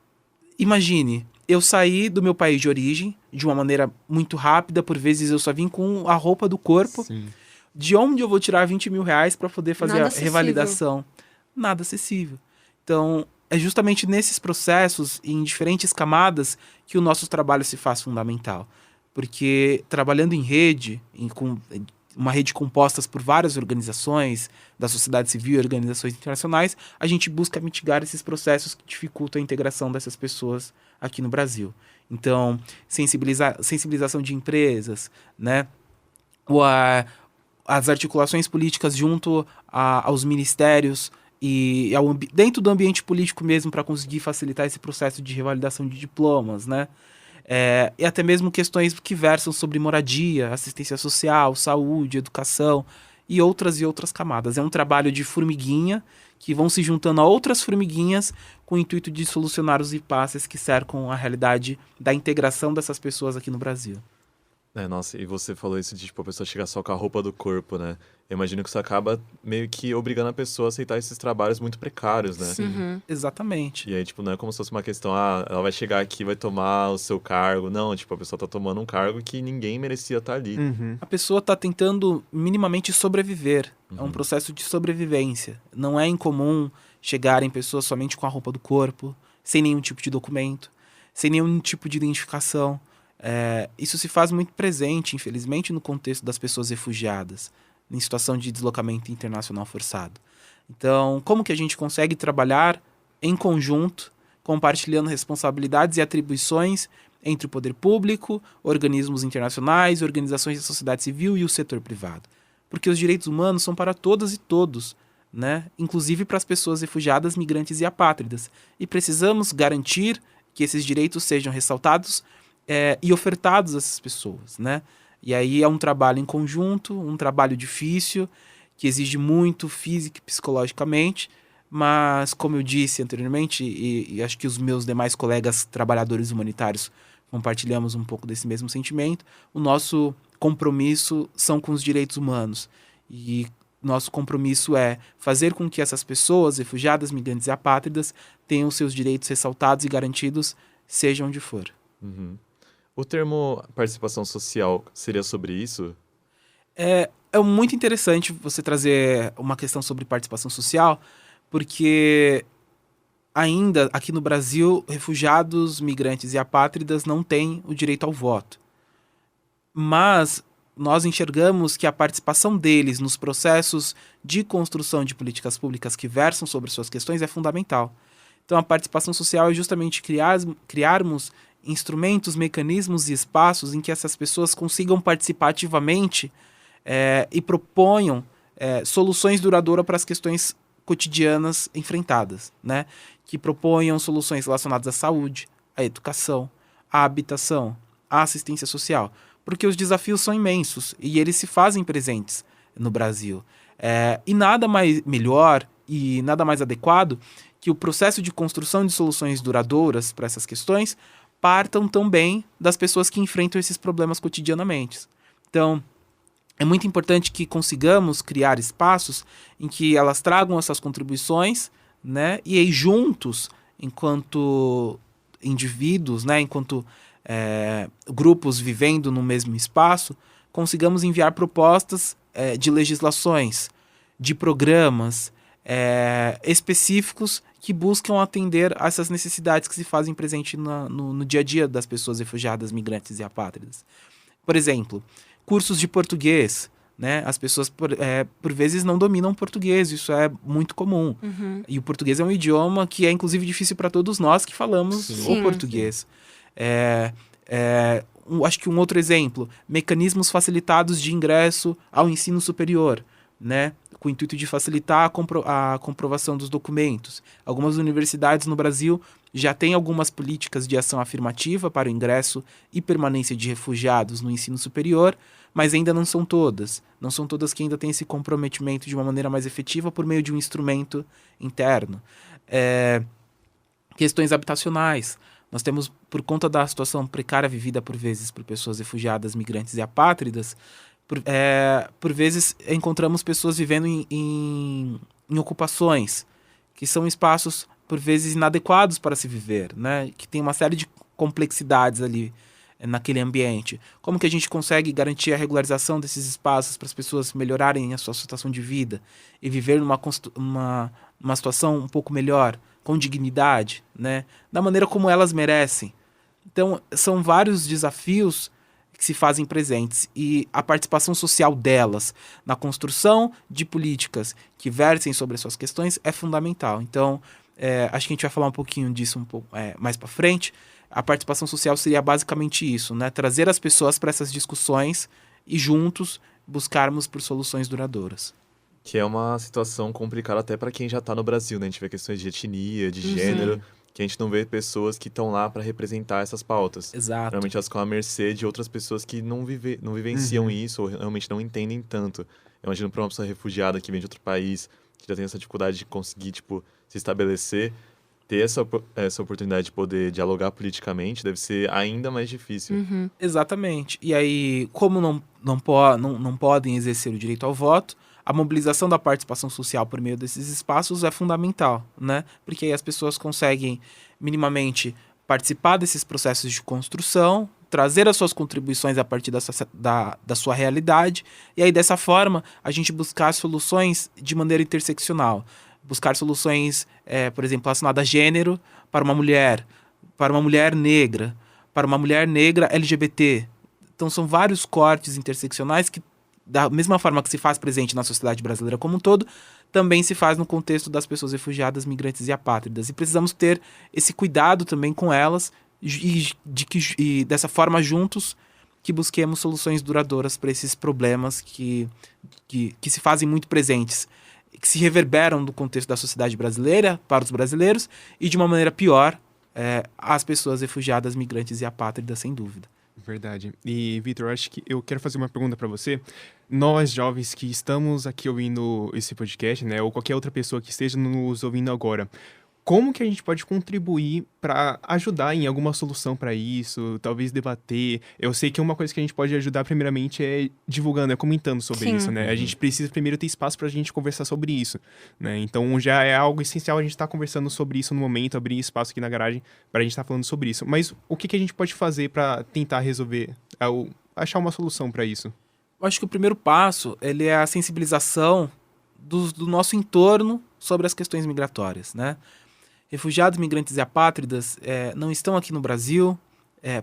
imagine, eu saí do meu país de origem de uma maneira muito rápida, por vezes eu só vim com a roupa do corpo. Sim. De onde eu vou tirar 20 mil reais para poder fazer Nada a acessível. revalidação? Nada acessível. Então, é justamente nesses processos, em diferentes camadas, que o nosso trabalho se faz fundamental. Porque trabalhando em rede, com uma rede composta por várias organizações da sociedade civil e organizações internacionais, a gente busca mitigar esses processos que dificultam a integração dessas pessoas aqui no Brasil. Então, sensibilização de empresas, né? As articulações políticas junto aos ministérios e dentro do ambiente político mesmo para conseguir facilitar esse processo de revalidação de diplomas, né? E até mesmo questões que versam sobre moradia, assistência social, saúde, educação e outras camadas. É um trabalho de formiguinha que vão se juntando a outras formiguinhas com o intuito de solucionar os impasses que cercam a realidade da integração dessas pessoas aqui no Brasil. Nossa, e você falou isso de, tipo, a pessoa chegar só com a roupa do corpo, né? Eu imagino que isso acaba meio que obrigando a pessoa a aceitar esses trabalhos muito precários, né? Sim, exatamente. E aí, tipo, não é como se fosse uma questão, ela vai chegar aqui, vai tomar o seu cargo. Não, tipo, a pessoa tá tomando um cargo que ninguém merecia estar ali. A pessoa tá tentando minimamente sobreviver. É um processo de sobrevivência. Não é incomum chegarem pessoas somente com a roupa do corpo, sem nenhum tipo de documento, sem nenhum tipo de identificação. Isso se faz muito presente, infelizmente, no contexto das pessoas refugiadas, em situação de deslocamento internacional forçado. Então, como que a gente consegue trabalhar em conjunto, compartilhando responsabilidades e atribuições entre o poder público, organismos internacionais, organizações da sociedade civil e o setor privado? Porque os direitos humanos são para todas e todos, né? Inclusive para as pessoas refugiadas, migrantes e apátridas. E precisamos garantir que esses direitos sejam ressaltados e ofertados a essas pessoas, né? E aí é um trabalho em conjunto, um trabalho difícil, que exige muito física e psicologicamente, mas, como eu disse anteriormente, e acho que os meus demais colegas trabalhadores humanitários compartilhamos um pouco desse mesmo sentimento, o nosso compromisso são com os direitos humanos. E nosso compromisso é fazer com que essas pessoas, refugiadas, migrantes e apátridas, tenham seus direitos ressaltados e garantidos, seja onde for. O termo participação social seria sobre isso? É muito interessante você trazer uma questão sobre participação social, porque ainda aqui no Brasil, refugiados, migrantes e apátridas não têm o direito ao voto. Mas nós enxergamos que a participação deles nos processos de construção de políticas públicas que versam sobre suas questões é fundamental. Então, a participação social é justamente criarmos instrumentos, mecanismos e espaços em que essas pessoas consigam participar ativamente e proponham soluções duradouras para as questões cotidianas enfrentadas, né? Que proponham soluções relacionadas à saúde, à educação, à habitação, à assistência social, porque os desafios são imensos e eles se fazem presentes no Brasil. E nada mais melhor e nada mais adequado que o processo de construção de soluções duradouras para essas questões partam também das pessoas que enfrentam esses problemas cotidianamente. Então, é muito importante que consigamos criar espaços em que elas tragam essas contribuições, né? E aí juntos, enquanto indivíduos, né? Enquanto grupos vivendo no mesmo espaço, consigamos enviar propostas de legislações, de programas específicos que buscam atender a essas necessidades que se fazem presente no dia a dia das pessoas refugiadas, migrantes e apátridas. Por exemplo, cursos de português, né? As pessoas, por vezes, não dominam português, isso é muito comum. E o português é um idioma que é, inclusive, difícil para todos nós que falamos o português. Acho que um outro exemplo, mecanismos facilitados de ingresso ao ensino superior, né? Com o intuito de facilitar a comprovação dos documentos. Algumas universidades no Brasil já têm algumas políticas de ação afirmativa para o ingresso e permanência de refugiados no ensino superior, mas ainda não são todas. Não são todas que ainda têm esse comprometimento de uma maneira mais efetiva por meio de um instrumento interno. Questões habitacionais. Nós temos, por conta da situação precária vivida por vezes por pessoas refugiadas, migrantes e apátridas, por vezes encontramos pessoas vivendo em ocupações, que são espaços, por vezes, inadequados para se viver, né? Que tem uma série de complexidades ali naquele ambiente. Como que a gente consegue garantir a regularização desses espaços para as pessoas melhorarem a sua situação de vida e viver numa situação um pouco melhor, com dignidade, né? Da maneira como elas merecem. Então, são vários desafios que se fazem presentes e a participação social delas na construção de políticas que versem sobre as suas questões é fundamental. Então, acho que a gente vai falar um pouquinho disso mais para frente. A participação social seria basicamente isso, né? Trazer as pessoas para essas discussões e juntos buscarmos por soluções duradouras. Que é uma situação complicada até para quem já está no Brasil, né? A gente vê questões de etnia, de gênero, que a gente não vê pessoas que estão lá para representar essas pautas. Exato. Realmente elas ficam à mercê de outras pessoas que não vivenciam isso ou realmente não entendem tanto. Eu imagino para uma pessoa refugiada que vem de outro país, que já tem essa dificuldade de conseguir, se estabelecer, ter essa oportunidade de poder dialogar politicamente deve ser ainda mais difícil. Exatamente. E aí, como não podem exercer o direito ao voto, a mobilização da participação social por meio desses espaços é fundamental, né? Porque aí as pessoas conseguem minimamente participar desses processos de construção, trazer as suas contribuições a partir da sua realidade, e aí dessa forma a gente buscar soluções de maneira interseccional. Buscar soluções, por exemplo, relacionadas a gênero para uma mulher negra, para uma mulher negra LGBT. Então são vários cortes interseccionais que, da mesma forma que se faz presente na sociedade brasileira como um todo, também se faz no contexto das pessoas refugiadas, migrantes e apátridas. E precisamos ter esse cuidado também com elas e dessa forma, juntos, que busquemos soluções duradouras para esses problemas que se fazem muito presentes, que se reverberam no contexto da sociedade brasileira, para os brasileiros, e de uma maneira pior, às pessoas refugiadas, migrantes e apátridas, sem dúvida. Verdade. E, Vitor, acho que eu quero fazer uma pergunta para você. Nós, jovens que estamos aqui ouvindo esse podcast, né, ou qualquer outra pessoa que esteja nos ouvindo agora, como que a gente pode contribuir para ajudar em alguma solução para isso, talvez debater? Eu sei que uma coisa que a gente pode ajudar primeiramente é divulgando, comentando sobre isso, né? A gente precisa primeiro ter espaço para a gente conversar sobre isso, né? Então já é algo essencial a gente estar conversando sobre isso no momento, abrir espaço aqui na garagem para a gente estar falando sobre isso. Mas o que a gente pode fazer para tentar resolver, achar uma solução para isso? Eu acho que o primeiro passo ele é a sensibilização do nosso entorno sobre as questões migratórias, né? Refugiados, migrantes e apátridas não estão aqui no Brasil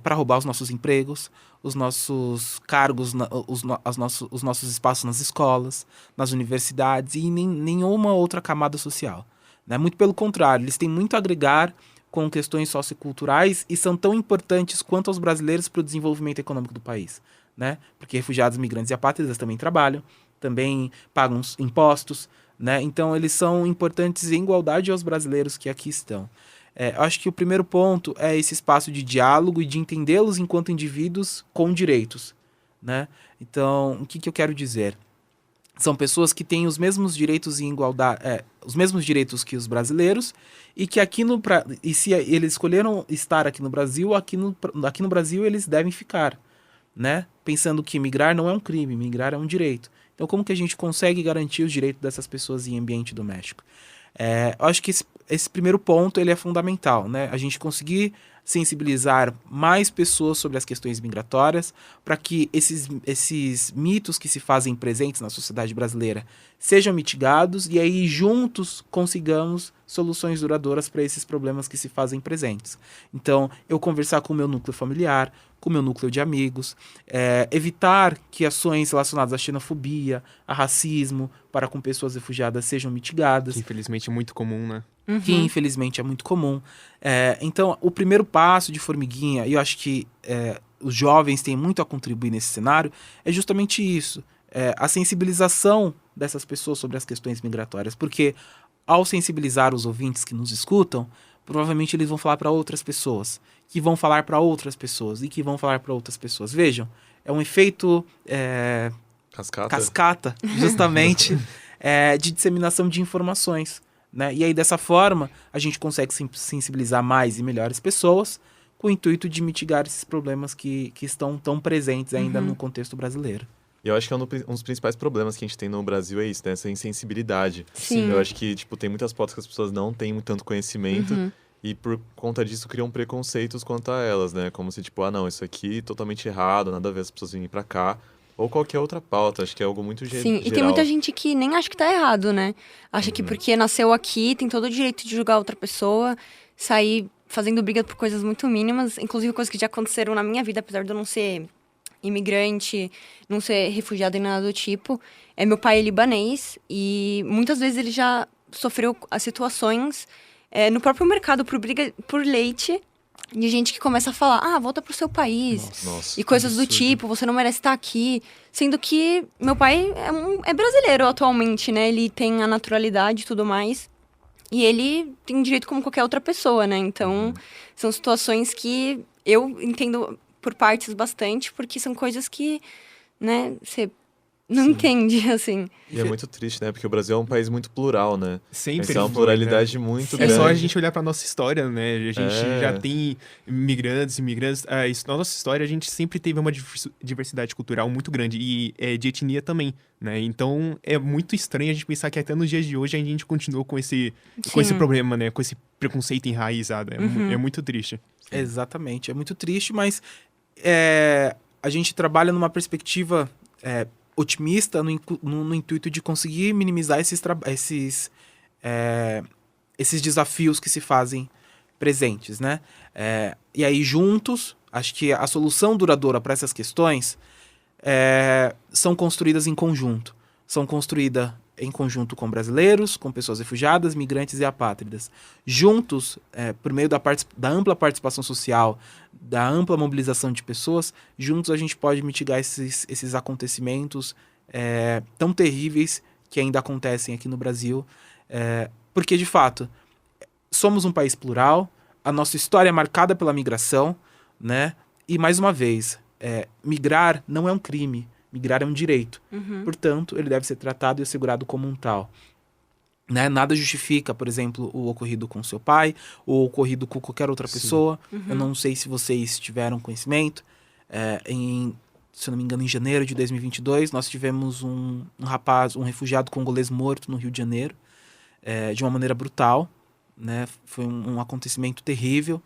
para roubar os nossos empregos, os nossos cargos, os nossos espaços nas escolas, nas universidades e em nenhuma outra camada social, né? Muito pelo contrário, eles têm muito a agregar com questões socioculturais e são tão importantes quanto aos brasileiros para o desenvolvimento econômico do país, né? Porque refugiados, migrantes e apátridas também trabalham, também pagam impostos, né? Então eles são importantes em igualdade aos brasileiros que aqui estão. Eu acho que o primeiro ponto é esse espaço de diálogo e de entendê-los enquanto indivíduos com direitos, né? Então, o que eu quero dizer? São pessoas que têm os mesmos direitos em igualdade, os mesmos direitos que os brasileiros, e que e se eles escolheram estar aqui no Brasil, aqui no Brasil eles devem ficar, né? Pensando que migrar não é um crime, migrar é um direito. Então, como que a gente consegue garantir os direitos dessas pessoas em ambiente doméstico? Eu acho que esse primeiro ponto ele é fundamental, né? A gente conseguir sensibilizar mais pessoas sobre as questões migratórias para que esses mitos que se fazem presentes na sociedade brasileira sejam mitigados e aí juntos consigamos soluções duradouras para esses problemas que se fazem presentes. Então, eu conversar com o meu núcleo familiar, com o meu núcleo de amigos, evitar que ações relacionadas à xenofobia, a racismo para com pessoas refugiadas sejam mitigadas. Que infelizmente é muito comum, né? Que infelizmente é muito comum. Então, o primeiro passo de formiguinha, e eu acho que os jovens têm muito a contribuir nesse cenário, é justamente isso, a sensibilização dessas pessoas sobre as questões migratórias, porque ao sensibilizar os ouvintes que nos escutam, provavelmente eles vão falar para outras pessoas, que vão falar para outras pessoas, e que vão falar para outras pessoas. Vejam, é um efeito cascata, justamente, de disseminação de informações, né? E aí, dessa forma, a gente consegue sensibilizar mais e melhores pessoas com o intuito de mitigar esses problemas que estão tão presentes ainda no contexto brasileiro. E eu acho que um dos principais problemas que a gente tem no Brasil é isso, né? Essa insensibilidade. Sim. Eu acho que, tem muitas pautas que as pessoas não têm tanto conhecimento e por conta disso criam preconceitos quanto a elas, né? Como se, não, isso aqui é totalmente errado, nada a ver as pessoas virem pra cá. Ou qualquer outra pauta, acho que é algo muito geral. Sim, e tem muita gente que nem acha que tá errado, né? Acha que porque nasceu aqui, tem todo o direito de julgar outra pessoa, sair fazendo briga por coisas muito mínimas, inclusive coisas que já aconteceram na minha vida, apesar de eu não ser imigrante, não ser refugiado em nada do tipo. Meu pai é libanês e muitas vezes ele já sofreu as situações no próprio mercado por briga por leite, de gente que começa a falar, volta pro seu país, Nossa, e coisas do tipo, você não merece estar aqui. Sendo que meu pai é brasileiro atualmente, né? Ele tem a naturalidade e tudo mais. E ele tem direito como qualquer outra pessoa, né? Então, são situações que eu entendo por partes bastante, porque são coisas que, né, você não entende, assim. E é muito triste, né? Porque o Brasil é um país muito plural, né? Sempre. É uma pluralidade muito grande. É só a gente olhar pra nossa história, né? A gente já tem imigrantes. Na nossa história, a gente sempre teve uma diversidade cultural muito grande. E de etnia também, né? Então, é muito estranho a gente pensar que até nos dias de hoje a gente continua com esse problema, né? Com esse preconceito enraizado. É muito triste. Exatamente. É muito triste, mas a gente trabalha numa perspectiva otimista no intuito de conseguir minimizar esses desafios que se fazem presentes, né? E aí, juntos, acho que a solução duradoura para essas questões são construídas em conjunto. São construídas em conjunto com brasileiros, com pessoas refugiadas, migrantes e apátridas. Juntos, por meio da ampla participação social, da ampla mobilização de pessoas, juntos a gente pode mitigar esses acontecimentos tão terríveis que ainda acontecem aqui no Brasil. Porque, de fato, somos um país plural, a nossa história é marcada pela migração, né? E, mais uma vez, migrar não é um crime. Migrar é um direito. Portanto, ele deve ser tratado e assegurado como um tal. Né? Nada justifica, por exemplo, o ocorrido com seu pai, ou o ocorrido com qualquer outra pessoa. Eu não sei se vocês tiveram conhecimento. Se eu não me engano, em janeiro de 2022, nós tivemos um refugiado congolês morto no Rio de Janeiro, de uma maneira brutal. Né? Foi um acontecimento terrível.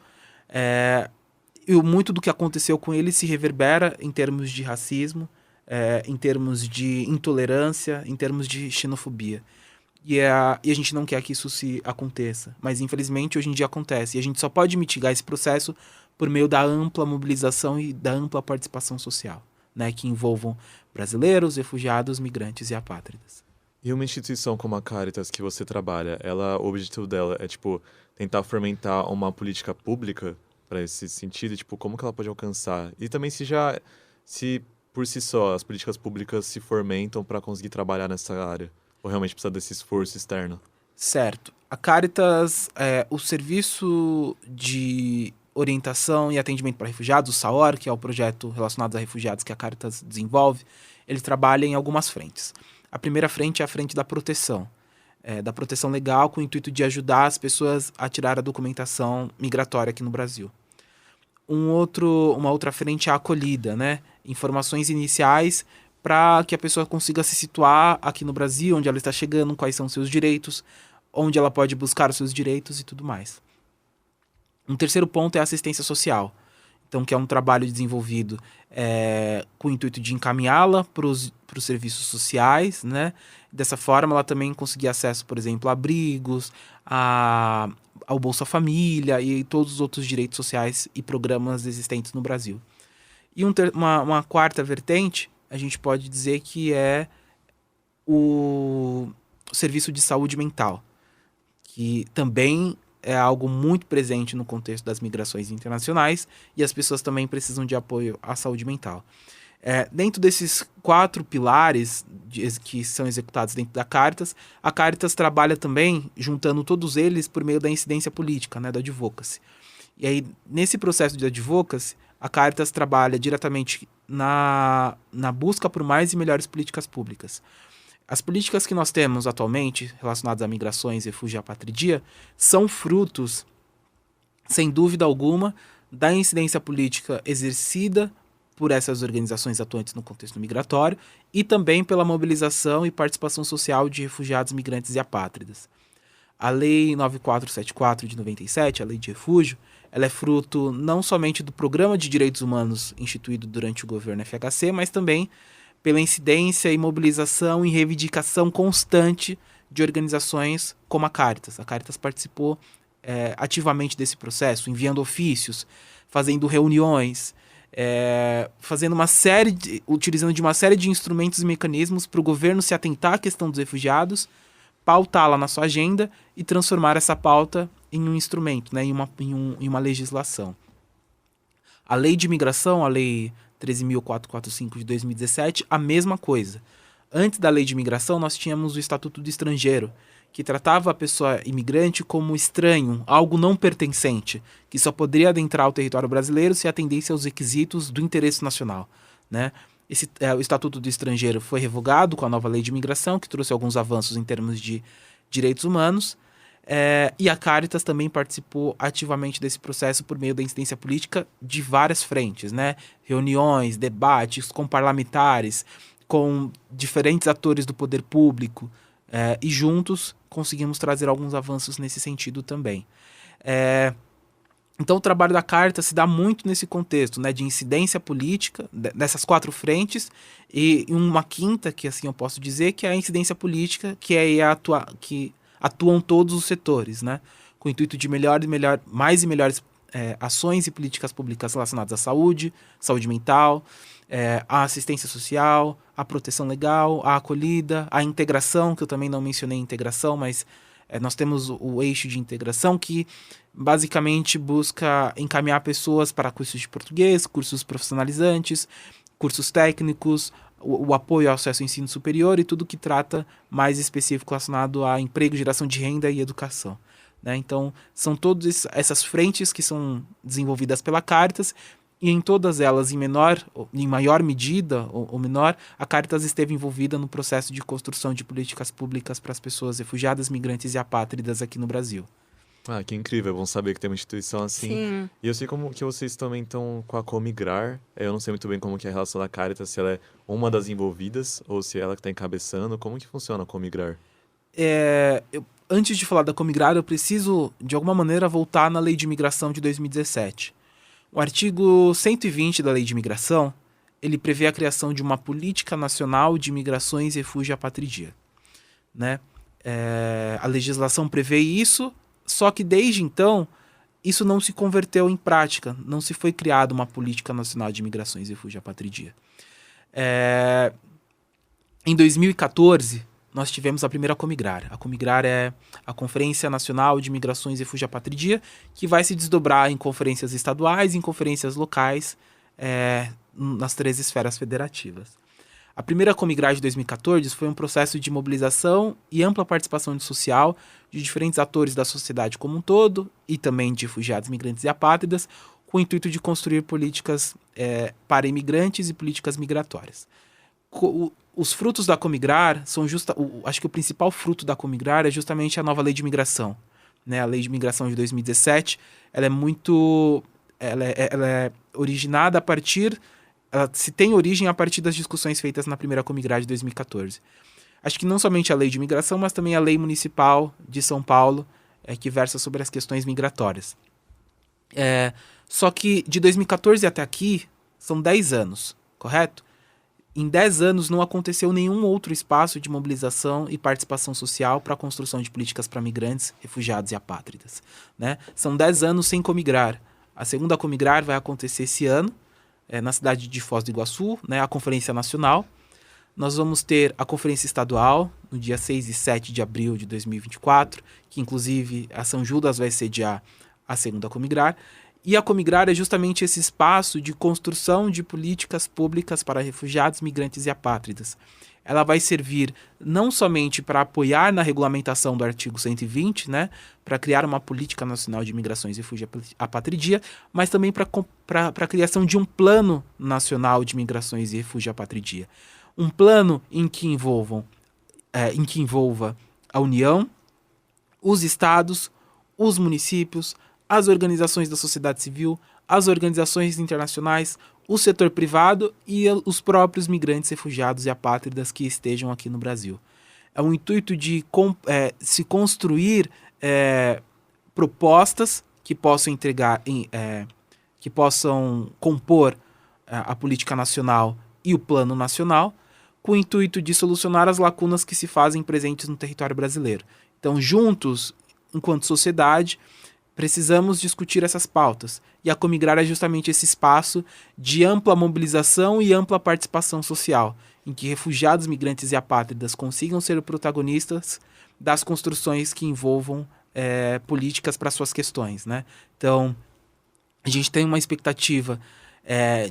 E muito do que aconteceu com ele se reverbera em termos de racismo, em termos de intolerância, em termos de xenofobia. E a gente não quer que isso se aconteça. Mas, infelizmente, hoje em dia acontece. E a gente só pode mitigar esse processo por meio da ampla mobilização e da ampla participação social, né, que envolvam brasileiros, refugiados, migrantes e apátridas. E uma instituição como a Caritas que você trabalha, o objetivo dela é, tipo, tentar fomentar uma política pública para esse sentido? Tipo, como que ela pode alcançar? E também se por si só as políticas públicas se fomentam para conseguir trabalhar nessa área? Ou realmente precisa desse esforço externo? Certo. A Caritas, o serviço de orientação e atendimento para refugiados, o SAOR, que é o projeto relacionado a refugiados que a Caritas desenvolve, ele trabalha em algumas frentes. A primeira frente é a frente da proteção legal, com o intuito de ajudar as pessoas a tirar a documentação migratória aqui no Brasil. Uma outra frente é a acolhida, né? Informações iniciais para que a pessoa consiga se situar aqui no Brasil, onde ela está chegando, quais são os seus direitos, onde ela pode buscar os seus direitos e tudo mais. Um terceiro ponto é a assistência social, então, que é um trabalho desenvolvido com o intuito de encaminhá-la para os serviços sociais, né? Dessa forma, ela também conseguir acesso, por exemplo, a abrigos, ao Bolsa Família e todos os outros direitos sociais e programas existentes no Brasil. E uma quarta vertente, a gente pode dizer que é o serviço de saúde mental, que também é algo muito presente no contexto das migrações internacionais e as pessoas também precisam de apoio à saúde mental. Dentro desses 4 pilares que são executados dentro da Caritas, a Caritas trabalha também juntando todos eles por meio da incidência política, né, da advocacy. E aí, nesse processo de advocacy, a Caritas trabalha diretamente na busca por mais e melhores políticas públicas. As políticas que nós temos atualmente, relacionadas a migrações, refúgio e apatridia, são frutos, sem dúvida alguma, da incidência política exercida por essas organizações atuantes no contexto migratório e também pela mobilização e participação social de refugiados, migrantes e apátridas. A Lei 9474 de 97, a Lei de Refúgio, ela é fruto não somente do Programa de Direitos Humanos instituído durante o governo FHC, mas também pela incidência e mobilização e reivindicação constante de organizações como a Caritas. A Caritas participou ativamente desse processo, enviando ofícios, fazendo reuniões, utilizando de uma série de instrumentos e mecanismos para o governo se atentar à questão dos refugiados, pautá-la na sua agenda e transformar essa pauta em um instrumento, né, em uma legislação. A Lei de Imigração, a Lei 13.445 de 2017, a mesma coisa. Antes da Lei de Imigração, nós tínhamos o Estatuto do Estrangeiro, que tratava a pessoa imigrante como estranho, algo não pertencente, que só poderia adentrar o território brasileiro se atendesse aos requisitos do interesse nacional, né? O Estatuto do Estrangeiro foi revogado com a nova Lei de Imigração, que trouxe alguns avanços em termos de direitos humanos, e a Caritas também participou ativamente desse processo por meio da incidência política de várias frentes, né? Reuniões, debates com parlamentares, com diferentes atores do poder público, e juntos conseguimos trazer alguns avanços nesse sentido também. Então o trabalho da Caritas se dá muito nesse contexto, né, de incidência política, dessas 4 frentes, e uma quinta, que assim eu posso dizer, que é a incidência política, que atuam todos os setores, né, com o intuito de mais e melhores ações e políticas públicas relacionadas à saúde mental, à assistência social, à proteção legal, à acolhida, à integração, que eu também não mencionei integração, mas nós temos o eixo de integração que basicamente busca encaminhar pessoas para cursos de português, cursos profissionalizantes, cursos técnicos, o apoio ao acesso ao ensino superior e tudo que trata mais específico relacionado a emprego, geração de renda e educação, né? Então, são todas essas frentes que são desenvolvidas pela Caritas e em todas elas, em maior medida ou menor, a Caritas esteve envolvida no processo de construção de políticas públicas para as pessoas refugiadas, migrantes e apátridas aqui no Brasil. Ah, que incrível, é bom saber que tem uma instituição assim. Sim. E eu sei como que vocês também estão com a Comigrar. Eu não sei muito bem como que é a relação da Caritas, se ela é uma das envolvidas ou se ela que está encabeçando. Como que funciona a Comigrar? Antes de falar da Comigrar, eu preciso, de alguma maneira, voltar na Lei de Imigração de 2017. O artigo 120 da Lei de Imigração, ele prevê a criação de uma política nacional de migrações, refúgio e apatridia, né? A legislação prevê isso, só que desde então isso não se converteu em prática, não se foi criada uma política nacional de migrações, refúgio e apatridia. Em 2014, nós tivemos a primeira Comigrar. A Comigrar é a Conferência Nacional de Migrações, Refúgio e Apatridia, que vai se desdobrar em conferências estaduais e em conferências locais nas 3 esferas federativas. A primeira Comigrar de 2014 foi um processo de mobilização e ampla participação social de diferentes atores da sociedade como um todo e também de refugiados, migrantes e apátridas, com o intuito de construir políticas para imigrantes e políticas migratórias. Os frutos da Comigrar são acho que o principal fruto da Comigrar é justamente a nova Lei de Imigração, né? A Lei de Imigração de 2017, ela é originada a partir, ela se tem origem a partir das discussões feitas na primeira Comigrar de 2014. Acho que não somente a Lei de Imigração, mas também a Lei Municipal de São Paulo, que versa sobre as questões migratórias. Só que de 2014 até aqui são 10 anos, correto? Em 10 anos não aconteceu nenhum outro espaço de mobilização e participação social para a construção de políticas para migrantes, refugiados e apátridas, né? São 10 anos sem Comigrar. A segunda Comigrar vai acontecer esse ano, na cidade de Foz do Iguaçu, né? A Conferência Nacional. Nós vamos ter a Conferência Estadual no dia 6 e 7 de abril de 2024, que inclusive a São Judas vai sediar a segunda Comigrar. E a Comigrar é justamente esse espaço de construção de políticas públicas para refugiados, migrantes e apátridas. Ela vai servir não somente para apoiar na regulamentação do artigo 120, né, para criar uma política nacional de migrações, refúgio e apatridia, mas também para a criação de um plano nacional de migrações e refúgio e apatridia. Um plano em que envolva a União, os estados, os municípios, as organizações da sociedade civil, as organizações internacionais, o setor privado e os próprios migrantes, refugiados e apátridas que estejam aqui no Brasil. É um intuito de se construir propostas que possam que possam compor a política nacional e o plano nacional, com o intuito de solucionar as lacunas que se fazem presentes no território brasileiro. Então, juntos, enquanto sociedade, precisamos discutir essas pautas. E a Comigrar é justamente esse espaço de ampla mobilização e ampla participação social, em que refugiados, migrantes e apátridas consigam ser protagonistas das construções que envolvam políticas para suas questões, né? Então, a gente tem uma expectativa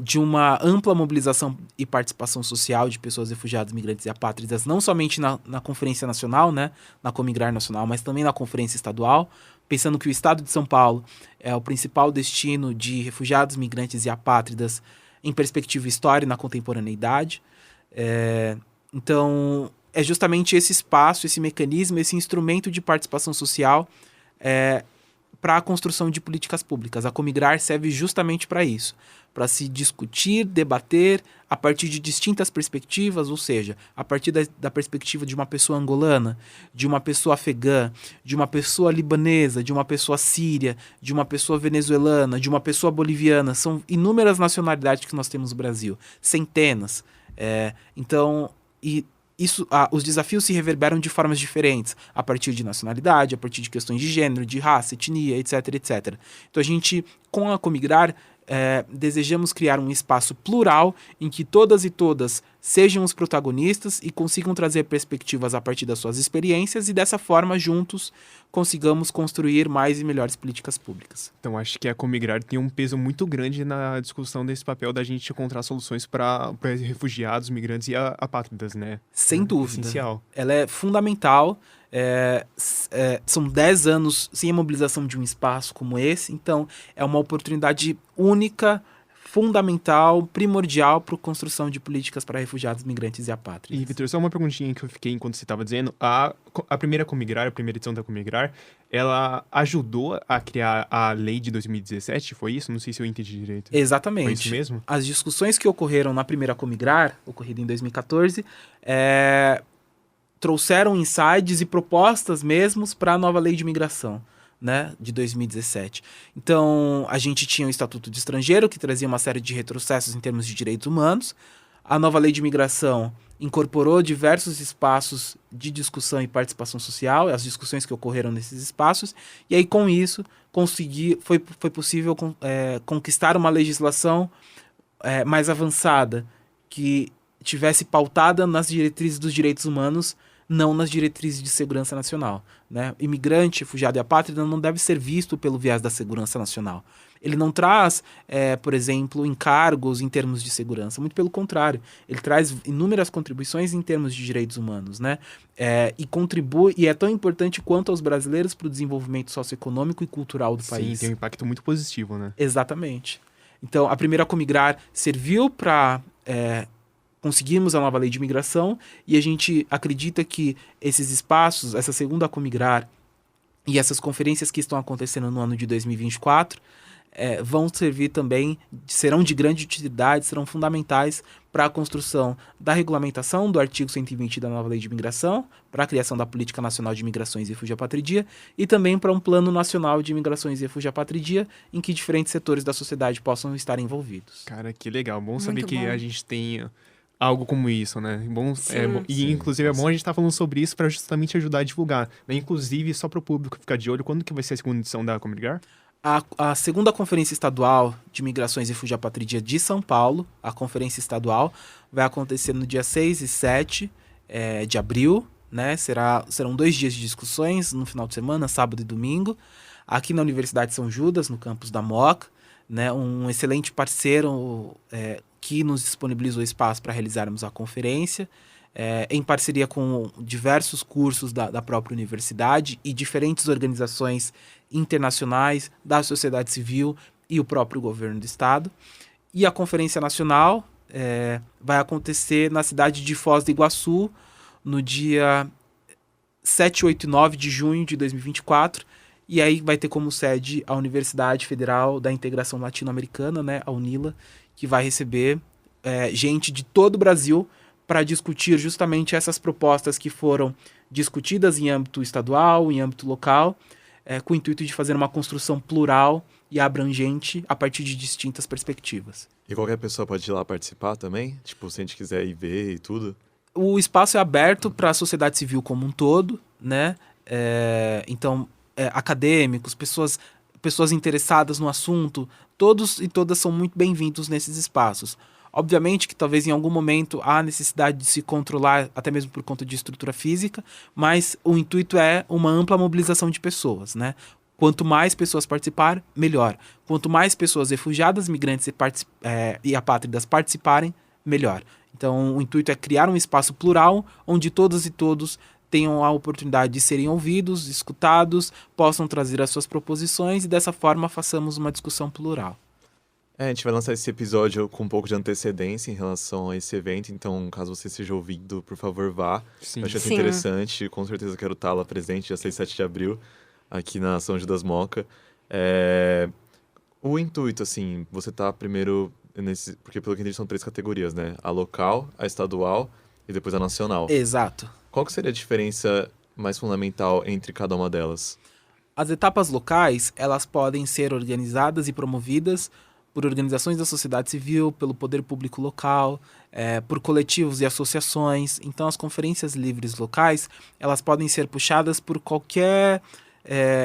de uma ampla mobilização e participação social de pessoas refugiadas, migrantes e apátridas, não somente na Conferência Nacional, né, na Comigrar Nacional, mas também na Conferência Estadual, pensando que o Estado de São Paulo é o principal destino de refugiados, migrantes e apátridas em perspectiva histórica e na contemporaneidade. Então, é justamente esse espaço, esse mecanismo, esse instrumento de participação social para a construção de políticas públicas. A Comigrar serve justamente para isso, para se discutir, debater a partir de distintas perspectivas, ou seja, a partir da perspectiva de uma pessoa angolana, de uma pessoa afegã, de uma pessoa libanesa, de uma pessoa síria, de uma pessoa venezuelana, de uma pessoa boliviana. São inúmeras nacionalidades que nós temos no Brasil, centenas. Os desafios se reverberam de formas diferentes, a partir de nacionalidade, a partir de questões de gênero, de raça, etnia, etc, etc. Então a gente, com a Comigrar, desejamos criar um espaço plural em que todas e todas sejam os protagonistas e consigam trazer perspectivas a partir das suas experiências e dessa forma, juntos, consigamos construir mais e melhores políticas públicas. Então, acho que a Comigrar tem um peso muito grande na discussão desse papel da gente encontrar soluções para refugiados, migrantes e apátridas, né? Sem dúvida. Essencial. Ela é fundamental. São 10 anos sem a mobilização de um espaço como esse, então é uma oportunidade única, fundamental, primordial para a construção de políticas para refugiados, migrantes e apátridas. E, Vitor, só uma perguntinha que eu fiquei enquanto você estava dizendo. A primeira Comigrar, a primeira edição da Comigrar, ela ajudou a criar a lei de 2017, foi isso? Não sei se eu entendi direito. Exatamente. Foi isso mesmo? As discussões que ocorreram na primeira Comigrar, ocorrida em 2014, trouxeram insights e propostas mesmos para a nova lei de imigração, né, de 2017. Então, a gente tinha o Estatuto de Estrangeiro, que trazia uma série de retrocessos em termos de direitos humanos. A nova lei de imigração incorporou diversos espaços de discussão e participação social, as discussões que ocorreram nesses espaços, e aí com isso foi possível conquistar uma legislação mais avançada, que tivesse pautada nas diretrizes dos direitos humanos, não nas diretrizes de segurança nacional, né? Imigrante, refugiado e apátrida não deve ser visto pelo viés da segurança nacional. Ele não traz, por exemplo, encargos em termos de segurança, muito pelo contrário. Ele traz inúmeras contribuições em termos de direitos humanos, né? E contribui, e é tão importante quanto aos brasileiros para o desenvolvimento socioeconômico e cultural do país. Sim, tem um impacto muito positivo, né? Exatamente. Então, a primeira Comigrar serviu para conseguirmos a nova lei de imigração, e a gente acredita que esses espaços, essa segunda Comigrar e essas conferências que estão acontecendo no ano de 2024, vão servir também, serão de grande utilidade, serão fundamentais para a construção da regulamentação do artigo 120 da nova lei de imigração, para a criação da Política Nacional de Migrações, Refúgio e Apatridia, e também para um Plano Nacional de Migrações, Refúgio e Apatridia, em que diferentes setores da sociedade possam estar envolvidos. Cara, que legal. Bom saber Muito que bom. a gente tem algo como isso, né? Bom, Sim. E inclusive é bom a gente estar falando sobre isso para justamente ajudar a divulgar, né? Inclusive, só para o público ficar de olho, quando que vai ser a segunda edição da Comigrar? A segunda Conferência Estadual de Migrações, Refúgio e Apatridia de São Paulo, a Conferência Estadual, vai acontecer no dia 6 e 7 de abril, né? Serão 2 dias de discussões no final de semana, sábado e domingo, aqui na Universidade de São Judas, no campus da Moca, né? Um excelente parceiro que nos disponibilizou espaço para realizarmos a conferência, em parceria com diversos cursos da própria universidade e diferentes organizações internacionais, da sociedade civil e o próprio governo do estado. E a Conferência Nacional vai acontecer na cidade de Foz do Iguaçu, no dia 7, 8 e 9 de junho de 2024, e aí vai ter como sede a Universidade Federal da Integração Latino-Americana, né, a UNILA, que vai receber gente de todo o Brasil para discutir justamente essas propostas que foram discutidas em âmbito estadual, em âmbito local, com o intuito de fazer uma construção plural e abrangente a partir de distintas perspectivas. E qualquer pessoa pode ir lá participar também? Tipo, se a gente quiser ir ver e tudo? O espaço é aberto para a sociedade civil como um todo, né? Então, acadêmicos, pessoas interessadas no assunto, todos e todas são muito bem-vindos nesses espaços. Obviamente que talvez em algum momento há necessidade de se controlar, até mesmo por conta de estrutura física, mas o intuito é uma ampla mobilização de pessoas, né? Quanto mais pessoas participar, melhor. Quanto mais pessoas refugiadas, migrantes e apátridas participarem, melhor. Então, o intuito é criar um espaço plural, onde todas e todos tenham a oportunidade de serem ouvidos, escutados, possam trazer as suas proposições e dessa forma façamos uma discussão plural. A gente vai lançar esse episódio com um pouco de antecedência em relação a esse evento, então caso você esteja ouvindo, por favor, vá. Sim. Eu achei isso Sim. interessante, com certeza quero estar lá presente, dia 6 e 7 de abril, aqui na São Judas Moca. O intuito, assim, você tá primeiro porque pelo que eu entendi são 3 categorias, né? A local, a estadual e depois a nacional. Exato. Qual que seria a diferença mais fundamental entre cada uma delas? As etapas locais, elas podem ser organizadas e promovidas por organizações da sociedade civil, pelo poder público local, por coletivos e associações. Então, as conferências livres locais, elas podem ser puxadas por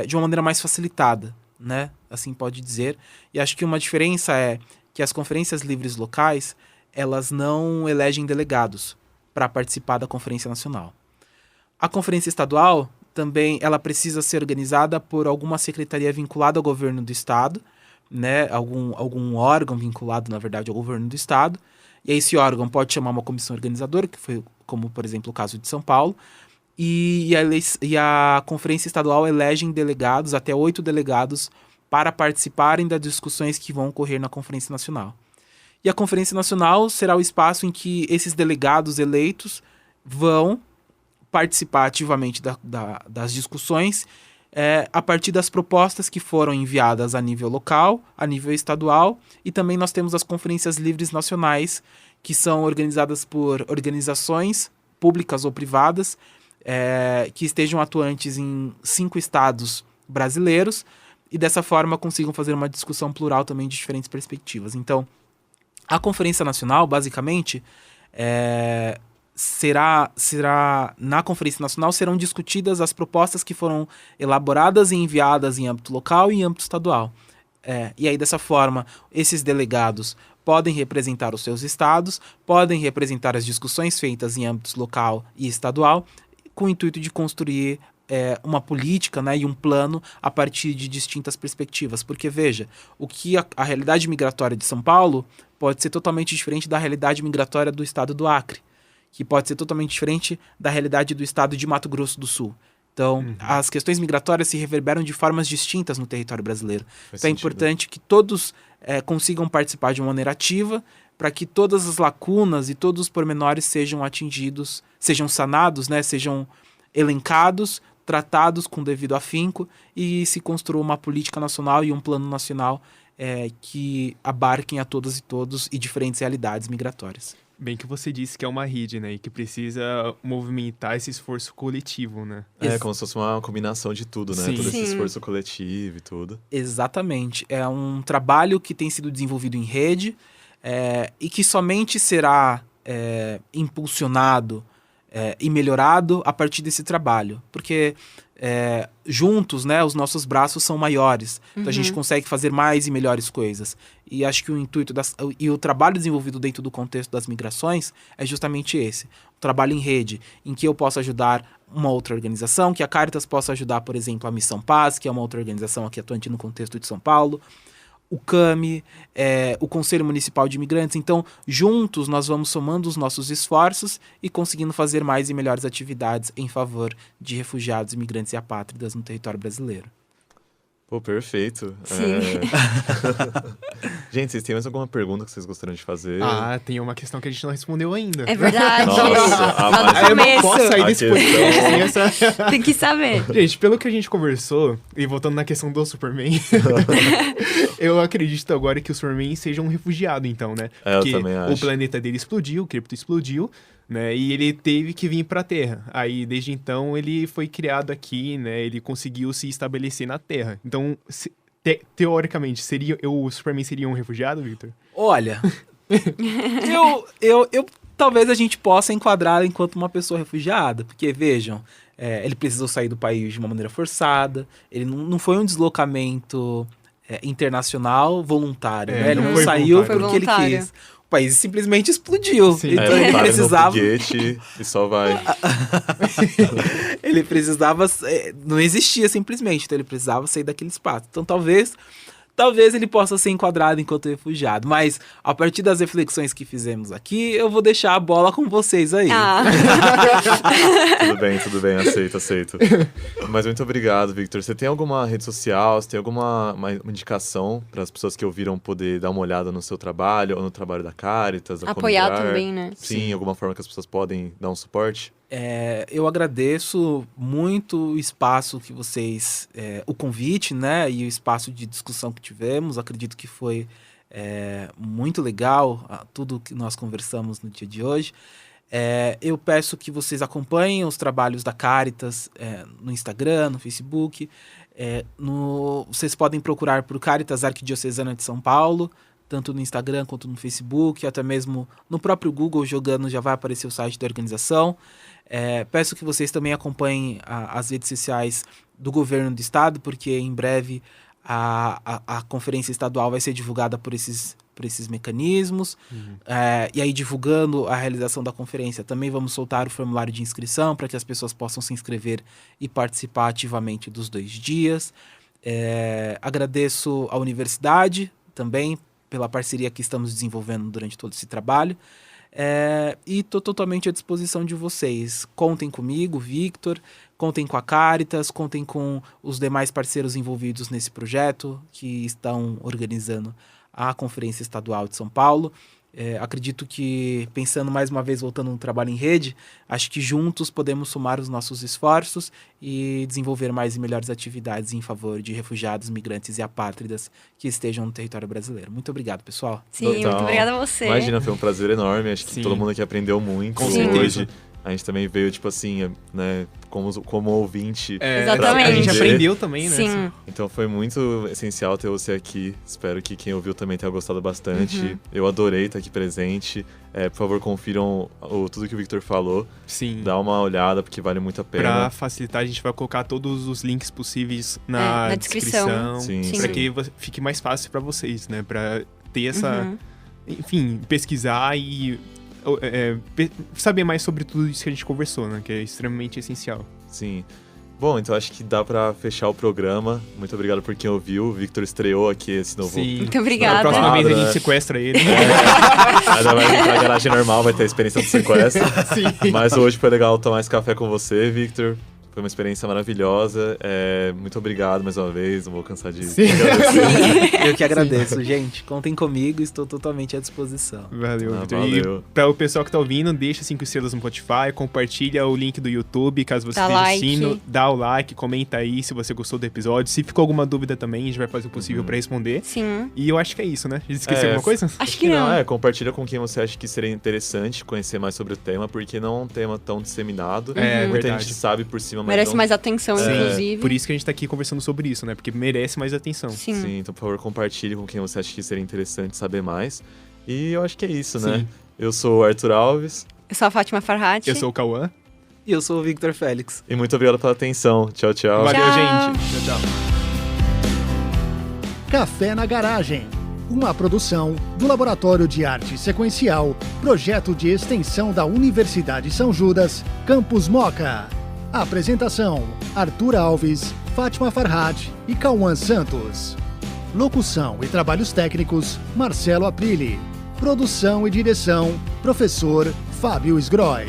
de uma maneira mais facilitada, né? Assim pode dizer. E acho que uma diferença é que as conferências livres locais, elas não elegem delegados para participar da Conferência Nacional. A Conferência Estadual, também, ela precisa ser organizada por alguma secretaria vinculada ao governo do estado, né, algum órgão vinculado, na verdade, ao governo do estado, e aí esse órgão pode chamar uma comissão organizadora, que foi como, por exemplo, o caso de São Paulo, e a Conferência Estadual elege delegados, até 8 delegados, para participarem das discussões que vão ocorrer na Conferência Nacional. E a Conferência Nacional será o espaço em que esses delegados eleitos vão participar ativamente das discussões a partir das propostas que foram enviadas a nível local, a nível estadual, e também nós temos as conferências livres nacionais, que são organizadas por organizações públicas ou privadas, que estejam atuantes em 5 estados brasileiros e dessa forma consigam fazer uma discussão plural também de diferentes perspectivas. Então, a Conferência Nacional, basicamente, na Conferência Nacional serão discutidas as propostas que foram elaboradas e enviadas em âmbito local e em âmbito estadual. E aí, dessa forma, esses delegados podem representar os seus estados, podem representar as discussões feitas em âmbitos local e estadual, com o intuito de construir uma política, né, e um plano a partir de distintas perspectivas. Porque, veja, o que a realidade migratória de São Paulo pode ser totalmente diferente da realidade migratória do estado do Acre, que pode ser totalmente diferente da realidade do estado de Mato Grosso do Sul. Então, as questões migratórias se reverberam de formas distintas no território brasileiro. Então, é importante que todos consigam participar de uma maneira ativa, para que todas as lacunas e todos os pormenores sejam atingidos, sejam sanados, né, sejam elencados, tratados com devido afinco e se construa uma política nacional e um plano nacional que abarquem a todas e todos e diferentes realidades migratórias. Bem que você disse que é uma rede, né? E que precisa movimentar esse esforço coletivo, né? Como se fosse uma combinação de tudo, né? Sim. Todo esse Sim. esforço coletivo e tudo. Exatamente. É um trabalho que tem sido desenvolvido em rede e que somente será impulsionado e melhorado a partir desse trabalho. Porque juntos, né, os nossos braços são maiores. Então a gente consegue fazer mais e melhores coisas. E acho que o intuito e o trabalho desenvolvido dentro do contexto das migrações é justamente esse. O trabalho em rede, em que eu posso ajudar uma outra organização, que a Caritas possa ajudar, por exemplo, a Missão Paz, que é uma outra organização aqui atuante no contexto de São Paulo, o CAMI, o Conselho Municipal de Imigrantes. Então, juntos, nós vamos somando os nossos esforços e conseguindo fazer mais e melhores atividades em favor de refugiados, imigrantes e apátridas no território brasileiro. Pô, perfeito. Sim. Gente, vocês têm mais alguma pergunta que vocês gostariam de fazer? Tem uma questão que a gente não respondeu ainda. É verdade. Nossa, Lá mas no Eu não posso começo. sair A desse questão- podcast sem essa... Tem que saber. Gente, pelo que a gente conversou, e voltando na questão do Superman, eu acredito agora que o Superman seja um refugiado, então, né? Eu Porque também acho. o planeta dele explodiu, o Krypton explodiu, né? E ele teve que vir pra Terra. Aí, desde então, ele foi criado aqui, né? Ele conseguiu se estabelecer na Terra. Então, teoricamente, o Superman seria um refugiado, Victor? Olha, eu talvez a gente possa enquadrá-lo enquanto uma pessoa refugiada, porque vejam, ele precisou sair do país de uma maneira forçada, ele não foi um deslocamento internacional voluntário, né? Ele não não foi saiu voluntário. porque ele Foi voluntário. quis. O país simplesmente explodiu. Sim. Então ele ele para no precisava. foguete e só vai. Ele precisava. Não existia simplesmente, então ele precisava sair daquele espaço. Então talvez ele possa ser enquadrado enquanto refugiado. Mas, a partir das reflexões que fizemos aqui, eu vou deixar a bola com vocês aí. Tudo bem, aceito. Mas muito obrigado, Victor. Você tem alguma rede social, você tem alguma uma indicação para as pessoas que ouviram poder dar uma olhada no seu trabalho, ou no trabalho da Caritas, da Apoiar Comunidade? também, né? Sim, alguma forma que as pessoas podem dar um suporte? Eu agradeço muito o espaço que vocês, o convite, né, e o espaço de discussão que tivemos. Acredito que foi muito legal tudo que nós conversamos no dia de hoje. Eu peço que vocês acompanhem os trabalhos da Caritas no Instagram, no Facebook. Vocês podem procurar por Caritas Arquidiocesana de São Paulo, tanto no Instagram quanto no Facebook, até mesmo no próprio Google, jogando, já vai aparecer o site da organização. Peço que vocês também acompanhem as redes sociais do governo do estado, porque em breve a conferência estadual vai ser divulgada por esses mecanismos. E aí, divulgando a realização da conferência, também vamos soltar o formulário de inscrição para que as pessoas possam se inscrever e participar ativamente dos 2 dias. Agradeço à universidade também pela parceria que estamos desenvolvendo durante todo esse trabalho. E estou totalmente à disposição de vocês. Contem comigo, Victor, contem com a Caritas, contem com os demais parceiros envolvidos nesse projeto que estão organizando a Conferência Estadual de São Paulo. Acredito que, pensando mais uma vez, voltando no trabalho em rede, acho que juntos podemos somar os nossos esforços e desenvolver mais e melhores atividades em favor de refugiados, migrantes e apátridas que estejam no território brasileiro. Muito obrigado, pessoal. Sim, muito obrigada a você. Imagina, foi um prazer enorme. Acho que Sim. todo mundo aqui aprendeu muito Com certeza. hoje. A gente também veio, tipo assim, né, como ouvinte. Exatamente. A gente aprender. aprendeu também, né? Sim. Então foi muito essencial ter você aqui. Espero que quem ouviu também tenha gostado bastante. Eu adorei estar aqui presente. Por favor, confiram tudo que o Victor falou. Sim. Dá uma olhada, porque vale muito a pena. Pra facilitar, a gente vai colocar todos os links possíveis na descrição. Sim, Pra sim. que fique mais fácil pra vocês, né? Pra ter essa... Enfim, pesquisar e... saber mais sobre tudo isso que a gente conversou, né? Que é extremamente essencial. Sim. Bom, então acho que dá pra fechar o programa. Muito obrigado por quem ouviu. O Victor estreou aqui esse novo... Sim. Muito obrigada. Na próxima Quadro, vez a né? gente sequestra ele. Ainda vai vir pra garagem normal, vai ter a experiência do sequestro. Sim. Mas hoje foi legal tomar esse café com você, Victor. Foi uma experiência maravilhosa. Muito obrigado mais uma vez. Não vou cansar de agradecer. Eu que agradeço, gente. Contem comigo, estou totalmente à disposição. Valeu, Victor. valeu. E pra o pessoal que tá ouvindo, deixa 5 estrelas no Spotify, compartilha o link do YouTube, caso você Dá esteja like. assistindo. Dá o like, comenta aí se você gostou do episódio. Se ficou alguma dúvida também, a gente vai fazer o possível pra responder. Sim. E eu acho que é isso, né? A gente esqueceu alguma coisa? Acho que não. Compartilha com quem você acha que seria interessante conhecer mais sobre o tema, porque não é um tema tão disseminado. Muita verdade. gente sabe por cima, mas Merece não... mais atenção, inclusive. Por isso que a gente tá aqui conversando sobre isso, né? Porque merece mais atenção. Sim. Sim, então por favor compartilhe com quem você acha que seria interessante saber mais. E eu acho que é isso, né? Sim. Eu sou o Arthur Alves Eu sou a Fátima Farhat. Eu sou o Cauã. E eu sou o Victor Félix. e muito obrigado pela atenção. Tchau, tchau. Valeu, Tchau. gente. Tchau, tchau. Café na Garagem, uma produção do Laboratório de Arte Sequencial, projeto de extensão da Universidade São Judas, Campus Moca. Apresentação: Arthur Alves, Fátima Farhat e Cauã Santos. Locução e trabalhos técnicos: Marcelo Aprile. Produção e direção: Professor Fábio Sgroy.